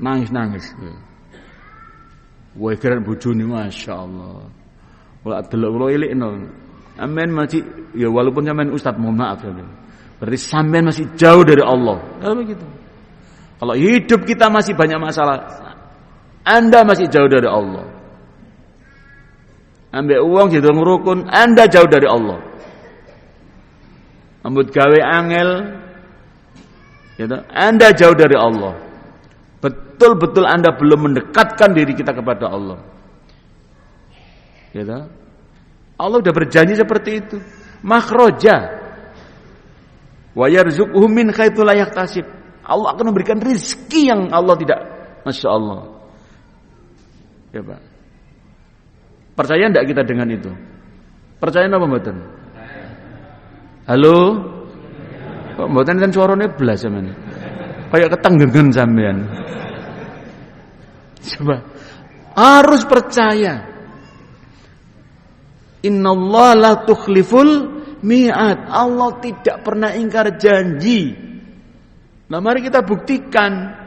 Nangis-nangis. Gegeran bojone masyaallah. Kula delok kula elikno. Amen masih ya walaupun sampean ustaz mohon maaf ya. Berarti sampean masih jauh dari Allah. Kalau begitu. Kalau hidup kita masih banyak masalah, Anda masih jauh dari Allah. Ambek uang jadi ngrukun, Anda jauh dari Allah. Ambut gawe angel, Ya, Anda jauh dari Allah. Betul-betul Anda belum mendekatkan diri kita kepada Allah. Ya, Allah sudah berjanji seperti itu. Makhraja wa yarzuqhu min haitsu la yahtasib. Allah akan memberikan rezeki yang Allah tidak. Masya Allah. Ya Pak. Percaya enggak kita dengan itu? Percaya apa mboten? Halo? Kok mboten kan suarane blas sampean. Kayak ketenggengen sampean. Coba. Harus percaya. Innallaha la tukhliful mi'ad. Allah tidak pernah ingkar janji. Nah, mari kita buktikan.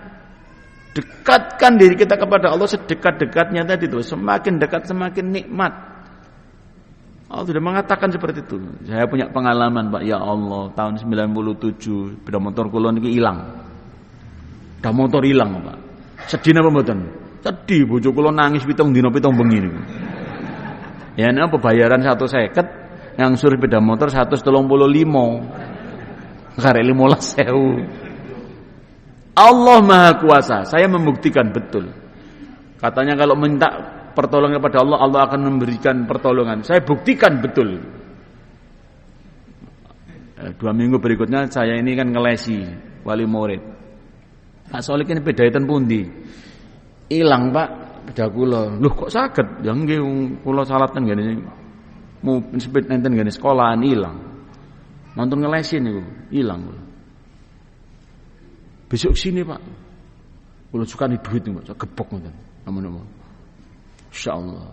Dekatkan diri kita kepada Allah sedekat-dekatnya tadi itu. Semakin dekat semakin nikmat. Allah sudah mengatakan seperti itu. Saya punya pengalaman, Pak. Ya Allah, tahun 97 sepeda motor kula niki ilang. Sepeda motor ilang, Pak. Sedih napa mboten? Sedih, bojo kula nangis 7 dina 7 bengi niku. Ya napa bayaran 150, yang suruh sepeda motor 135. Karek 15.000. Allah Maha Kuasa. Saya membuktikan betul. Katanya kalau minta pertolongan kepada Allah, Allah akan memberikan pertolongan. Saya buktikan betul. 2 minggu berikutnya saya ini kan ngelesi wali murid. Pak Solik ini pedaitan pundi? Ilang Pak, peda kula. Loh kok saged? Ya nggih kula salatan ngene. Mau seped nenten ngene sekolahan ilang. Nonton ngelesi niku, ilang kula. Besok sini Pak. Kula sukani duit niku, Pak. Gebok ngoten. Amun-amun. Insyaallah.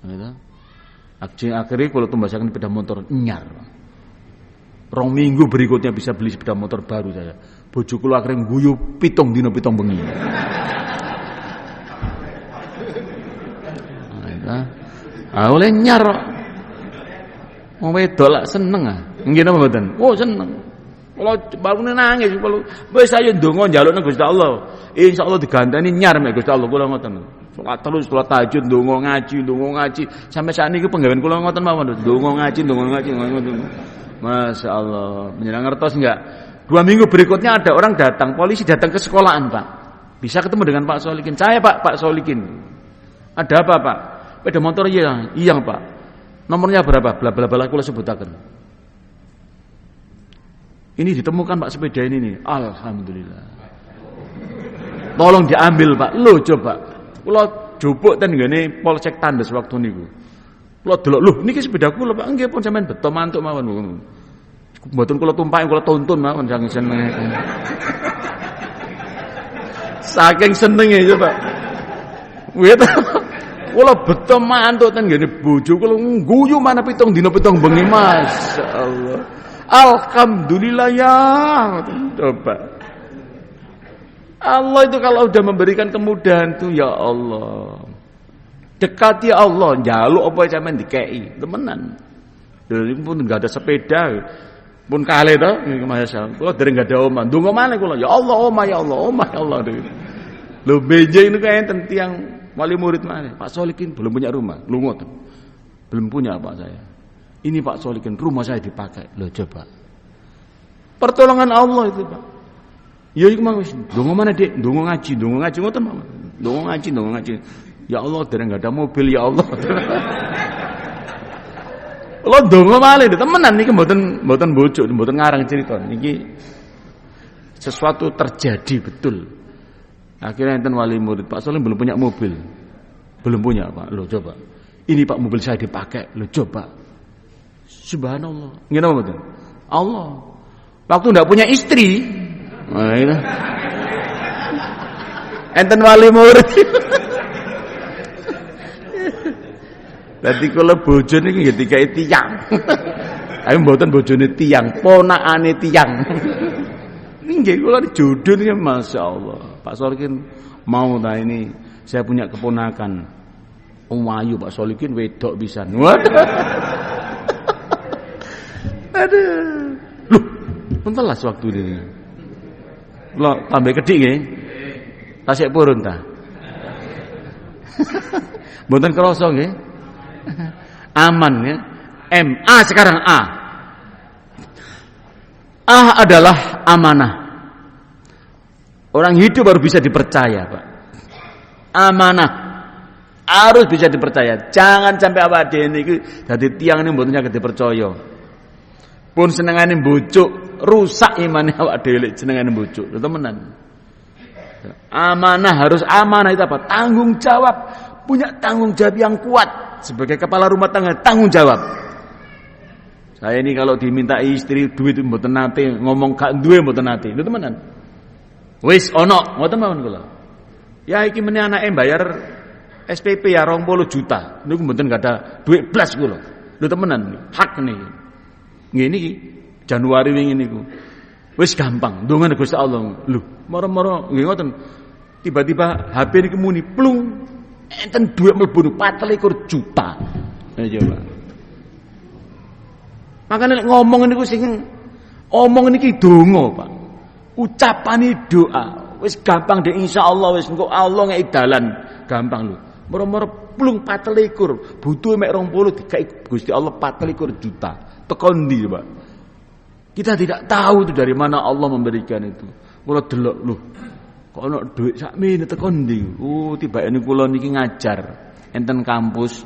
Gitu. Akhirnya kalau tumbasaken sepeda motor nyar. 2 minggu berikutnya bisa beli sepeda motor baru saya. Bojo kula akhirnya guyu 7 dina 7 bengi. Oleh nyar. Wong wedok lak seneng ah. Nggih napa mboten? Oh seneng. Kalau bangun nangis, kalau wis ayo ndonga njaluk nang Gusti Allah. Insyaallah diganteni nyar mek Gusti Allah kula ngoten. Salat terus salat tahajud ndonga ngaji. Sampai saat ini penggawean kula ngoten mawon. Ndonga ngaji ngoten. Masya Allah. Menjelang ngertos enggak? 2 minggu berikutnya ada orang datang, polisi datang ke sekolahan, Pak. Bisa ketemu dengan Pak Solikin. Saya Pak Solikin. Ada apa Pak? Sepeda motor iya Pak. Nomornya berapa? Bla bla bla kula sebutaken. Ini ditemukan Pak sepeda ini nih. Alhamdulillah. Tolong diambil Pak. Loh coba. Kula jupuk ten nggone Polsek Tandes waktu niku. Kula delok, lho niki sepeda kula Pak. Nggih pun sampean beto mantuk mawon. Mboten kula tumpahi kula tuntun mawon saking senenge. Saking senenge coba. Wit. Kula beto mantuk ten nggone bojo kula guyu mana 7 dina 7 bengi masyaallah. Alhamdulillah ya. Coba. Allah itu kalau sudah memberikan kemudahan tuh ya Allah. Dekati Allah, njaluk apa sampean dikeki, temenan. Dari pun enggak ada sepeda, pun kalih to, masyaallah. Kula dereng enggak ada omah. Ndonga maneh kula, ya Allah, omah ya Allah, omah ya Allah. Lho benjing niku enten tiyang wali murid maneh. Pak Solikin belum punya rumah, lho ngoten. Belum punya Pak saya. Ini Pak Solikin, rumah saya dipakai. Loh coba. Pertolongan Allah itu Pak. Ya iku mang wis ndonga mana Dik? Ndonga ngaji ngoten Pak. Ndonga ngaji. Ya Allah, dereng enggak ada mobil ya Allah. Lo ndonga malih temenan niki mboten bojo, mboten ngarang cerita. Niki sesuatu terjadi betul. Akhirnya enten wali murid Pak Solikin belum punya mobil. Belum punya Pak. Loh coba. Ini Pak mobil saya dipakai. Loh coba. Subhanallah. Ngene apa betul? Allah. Waktu enggak punya istri. Nah, itu. Enten wali murid. Dadi kula bojo niki nggih dikai tiyang. Ayo mboten bojone tiyang, ponakane tiyang. Nggih kula jodoh niki masyaallah. Pak Solikin mau ta ini saya punya keponakan. Ayu Pak Solikin wedok pisan. Aduh. Loh, entelas waktu ini. Lo tambah kedik nggih. Tasik purun ta. Mboten krasa nggih. Aman ya. A sekarang A. A adalah amanah. Orang hidup baru bisa dipercaya, Pak. Amanah harus bisa dipercaya. Jangan sampai awak dhewe niku dadi tiyang ning mboten saged dipercaya. Pun senengane mbujuk, rusak imane awak dhewe senengane mbujuk. Lho temenan. Amanah harus amanah itu apa? Tanggung jawab. Punya tanggung jawab yang kuat sebagai kepala rumah tangga, tanggung jawab. Saya ini kalau diminta istri duit mboten nate, ngomong gak duwe mboten nate. Lho temenan. Wis ana, ngoten mawon kula. Ya iki meneh anake bayar SPP ya 20 juta. Niku mboten gak ada duit blas kula. Lho temenan, hak niki. Nggih niki Januari wingi niku. Wis gampang, ndonga Gusti Allah. Lho, moro-moro nggih ngoten. Tiba-tiba HP niki muni plung. Enten duit mlebu 24 juta. Ya coba. Makane ngomong niku sing omong niki donga, Pak. Ucapane doa. Wis gampang deh insyaallah wis engko Allah ngeki dalan. Gampang lho. Moro-moro plung 24, butuh mek 20 dikai Gusti Allah 24 juta. Teko ndi, Pak? Kita tidak tahu itu dari mana Allah memberikan itu. Kula delok lho. Kok ana dhuwit sakmene teko ndi? Oh, tibake kula niki ngajar enten kampus.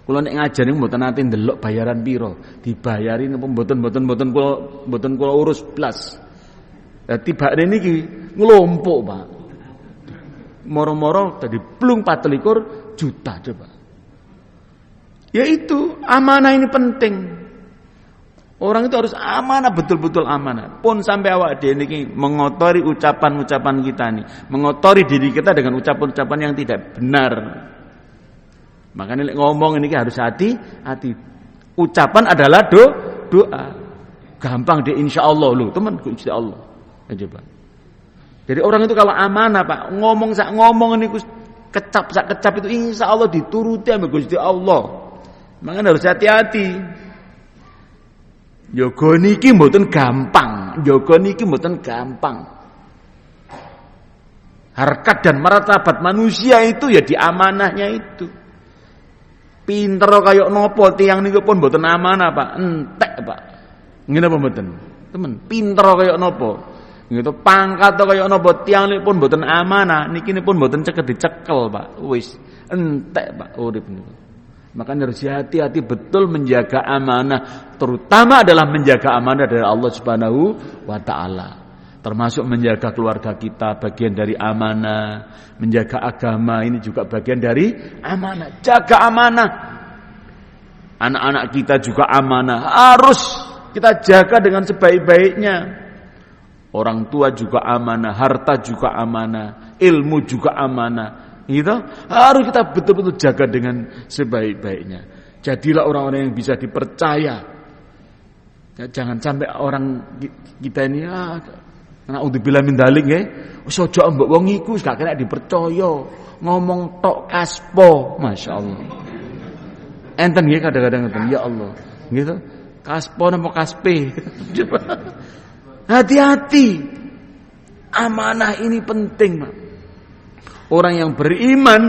Kula nek ngajar niku mboten nate ndelok bayaran piro. Dibayari napa mboten kula urus blas. Lah tibake niki nglompok, Pak. Moro-moro tadi plung 24 juta coba. Yaitu amanah ini penting. Orang itu harus amanah, betul-betul amanah. Pun sampai awak dhewe niki mengotori ucapan-ucapan kita nih, mengotori diri kita dengan ucapan-ucapan yang tidak benar. Makanya ngomong ini harus hati-hati. Ucapan adalah doa. Gampang deh insyaallah lho, teman insyaallah. Ya coba. Jadi orang itu kalau amanah, Pak, ngomong niku kecap itu insyaallah dituruti ambek Gusti Allah. Makanya harus hati-hati. Yoga niki mboten gampang. Harkat dan martabat manusia itu ya di amanahnya itu. Pinter kaya nopo tiyang niku pun mboten amanah, Pak. Entek, Pak. Ngene apa mboten? Temen, pinter kaya nopo. Gitu pangkat kaya nopo tiyang niku pun mboten amanah, niki pun mboten dicekel, Pak. Wis entek, Pak, urip niku. Makanya harus hati-hati betul menjaga amanah, terutama adalah menjaga amanah dari Allah Subhanahu wa taala. Termasuk menjaga keluarga kita bagian dari amanah, menjaga agama ini juga bagian dari amanah. Jaga amanah. Anak-anak kita juga amanah, harus kita jaga dengan sebaik-baiknya. Orang tua juga amanah, harta juga amanah, ilmu juga amanah. Gitu, harus kita betul-betul jaga dengan sebaik-baiknya. Jadilah orang-orang yang bisa dipercaya. Ya, jangan sampai orang kita ini naudzubillah min dzalik nggih, wis aja mbok wong iku gak kena dipercaya. Ngomong tok kaspo, masyaallah. Enten nggih kadang-kadang ngeten, ya Allah. Gitu. Kaspo napa kaspe? Hati-hati. Amanah ini penting, Pak. Orang yang beriman,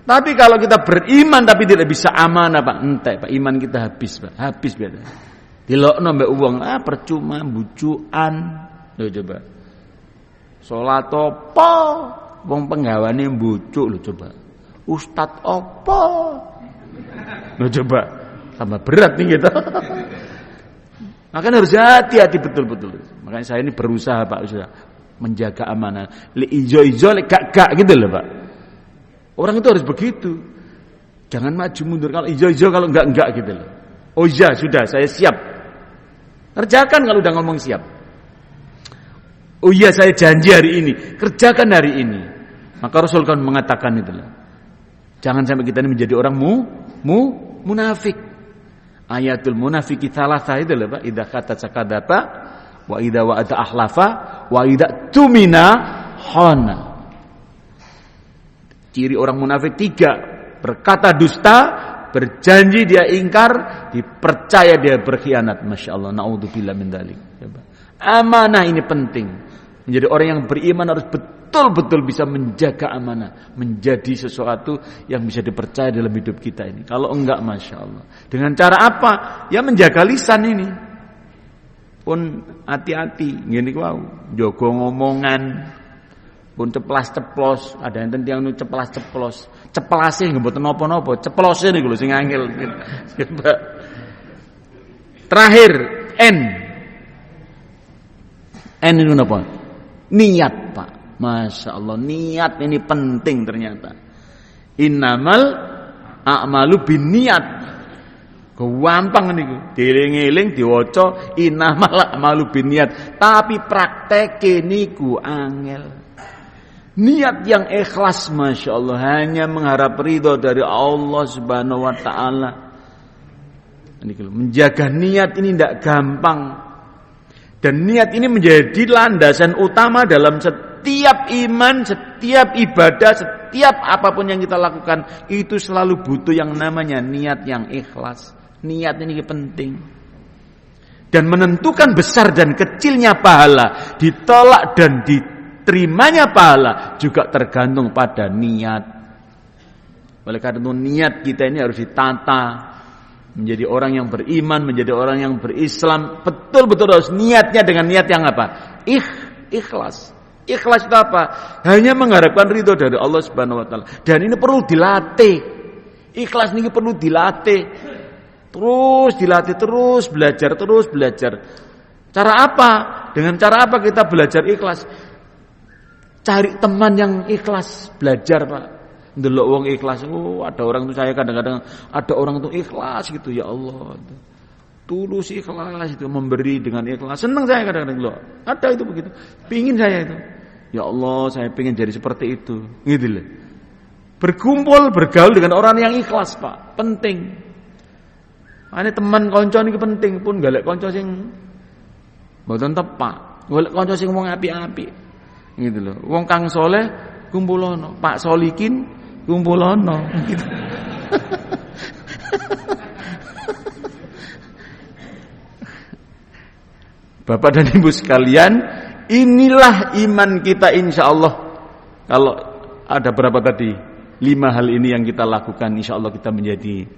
tapi kalau kita beriman tapi tidak bisa amanah, Pak, entek, Pak, iman kita habis, Pak, habis biasa. Dilokno mbek wong, percuma bujukan. Lho coba. Salat apa? Wong penggawane mbucuk lho coba. Ustaz apa? Lho coba. Tambah berat nih gitu. Makanya harus hati-hati betul-betul. Makanya saya ini berusaha, Pak, sudah menjaga amanah. Li ijo-ijo li gak gitu loh, Pak. Orang itu harus begitu. Jangan maju mundur kalau ijo-ijo, kalau enggak gitu loh. Oh iya, sudah, saya siap. Kerjakan kalau udah ngomong siap. Oh iya, saya janji hari ini, kerjakan hari ini. Maka Rasul kan mengatakan itu loh. Jangan sampai kita ini menjadi orang munafik. Ayatul munafiki thalatha itu loh, Pak. Idza kata sakadata wa idza wa'ada ahlafa wa idza tumina khana. Ciri orang munafik 3, berkata dusta, berjanji dia ingkar, dipercaya dia berkhianat. Masyaallah, naudzubillah min dzalik. Amanah ini penting. Menjadi orang yang beriman harus betul-betul bisa menjaga amanah, menjadi sesuatu yang bisa dipercaya dalam hidup kita ini. Kalau enggak, Masya Allah. Dengan cara apa? Ya menjaga lisan ini. pun hati-hati ngene ku wau, njaga ngomongan. Pun ceplas-ceplos, ada yang tentang nu ceplas-ceplos. Ceplase nggih mboten napa-napa, ceplose niku lho sing angel. Terakhir N itu apa? Niat, Pak. Masya Allah, niat ini penting ternyata. Innamal a'malu binniat. Gampang niku. Dieling-eling diwaca innamal a'malu binniat, tapi prakteke niku angel. Niat yang ikhlas, Masya Allah, hanya mengharap ridho dari Allah Subhanahu wa ta'ala. Menjaga niat ini tidak gampang. Dan niat ini menjadi landasan utama dalam setiap iman, setiap ibadah, setiap apapun yang kita lakukan. Itu selalu butuh yang namanya niat yang ikhlas. Niat ini penting. Dan menentukan besar dan kecilnya pahala, ditolak dan diterimanya pahala juga tergantung pada niat. Oleh karena itu niat kita ini harus ditata. Menjadi orang yang beriman, menjadi orang yang berislam, betul-betul harus niatnya dengan niat yang apa? Ikhlas. Ikhlas itu apa? Hanya mengharapkan ridho dari Allah Subhanahu wa taala. Dan ini perlu dilatih. Ikhlas ini perlu dilatih. Terus dilatih, terus belajar. Cara apa? Dengan cara apa kita belajar ikhlas? Cari teman yang ikhlas belajar, Pak. Ndelok wong ikhlas. Oh, ada orang tuh, saya kadang-kadang ada orang tuh ikhlas gitu, ya Allah. Tulus ikhlas itu, memberi dengan ikhlas. Senang saya kadang-kadang loh. Ada itu begitu. Pingin saya itu. Ya Allah, saya pengen jadi seperti itu. Gitu loh. Berkumpul, bergaul dengan orang yang ikhlas, Pak. Penting. Ane teman kanca niki penting, pun golek kanca sing mboten tepak. Golek kanca sing wong apik-apik. Gitu loh. Wong kang soleh kumpulono, Pak Solikin kumpulono gitu. Bapak dan Ibu sekalian, inilah iman kita insyaallah. Kalau ada berapa tadi? 5 hal ini yang kita lakukan, insyaallah kita menjadi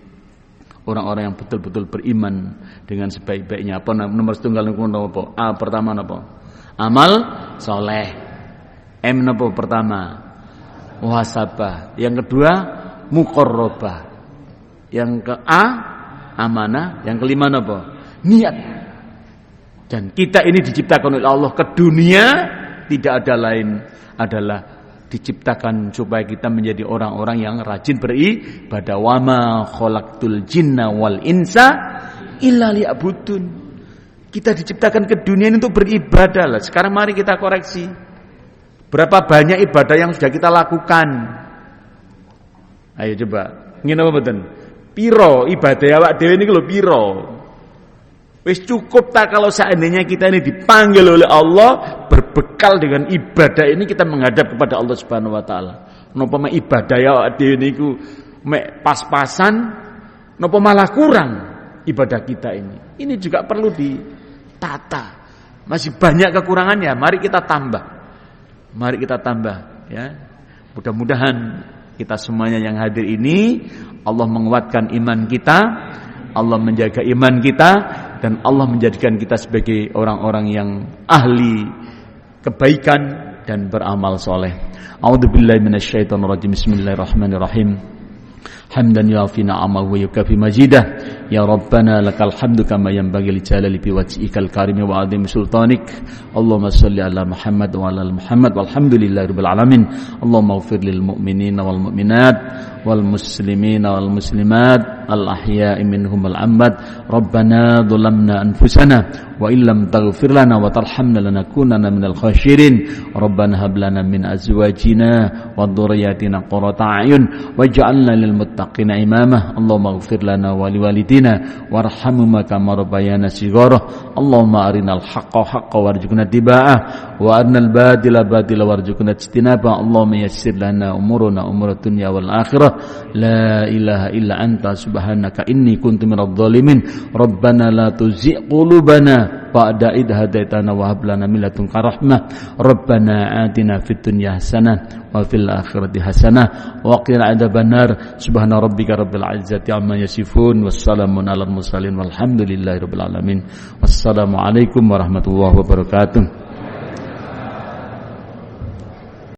orang-orang yang betul-betul beriman dengan sebaik-baiknya. Apa nomor setunggal niku napa? A pertama napa? Amal soleh. M napa pertama? Muhasabah. Yang kedua muqarrabah. Yang ke A amanah, yang kelima apa? Niat. Dan kita ini diciptakan oleh Allah ke dunia, tidak ada lain adalah diciptakan supaya kita menjadi orang-orang yang rajin beribadah. Wa ma khalaqtul jinna wal insa illa liya'budun. Kita diciptakan ke dunia ini untuk beribadah lah. Sekarang mari kita koreksi. Berapa banyak ibadah yang sudah kita lakukan? Ayo coba. Ngene apa mboten? Piro ibadah awak dhewe niku lho piro? Wis cukup tak kalau seandainya kita ini dipanggil oleh Allah berbekal dengan ibadah ini kita menghadap kepada Allah Subhanahu wa taala. Napa mek ibadah awak dhewe niku mek pas-pasan, napa malah kurang ibadah kita ini. Ini juga perlu ditata. Masih banyak kekurangannya, mari kita tambah. Mari kita tambah ya. Mudah-mudahan kita semuanya yang hadir ini Allah menguatkan iman kita, Allah menjaga iman kita, dan Allah menjadikan kita sebagai orang-orang yang ahli kebaikan dan beramal soleh. A'udzubillahi minasyaitonirrajim. Bismillahirrahmanirrahim. Hamdan yuafi na'amahu wa yukafi majidah. Ya Rabbana lakal hamdu kama yanbaghi li jalali bi wajhikal karim wa 'azimi sultanik. Allahumma shalli ala Muhammad wa ala Muhammad walhamdulillahi rabbil alamin. Allahumma ighfir lil mu'minina wal mu'minat wal muslimina wal muslimat al ahya'i minhum wal amwat. Rabbana dhalamna anfusana wa illam taghfir lana wa tarhamna lanakunanna minal khashirin. Rabbana hab lana min azwajina wa dhurriyyatina qurrata a'yun waj'alna lil muttaqina imama. Allahumma ighfir lana wa liwalidina warhamhuma kama rabbayana shighara. Allahumma arinal haqqa haqqan warzuqna ittiba'ah wa arinal batila batila warzuqna ijtinabah. Allahumma yassir lana umurana umurad dunya wal akhirah. La ilaha illa anta subhanaka inni kuntu minadh dhalimin. Rabbana la tuzigh qulubana ba'da idh hadaitana wa hab lana min ladunka rahmah. Rabbana atina fid dunya hasanah wa fil akhirati hasanah wa qina adzabannar. Subhana rabbika rabbil izzati amma yasifun wassalamun alal mursalin walhamdulillahi rabbil alamin. Wassalamu alaikum warahmatullahi wabarakatuh.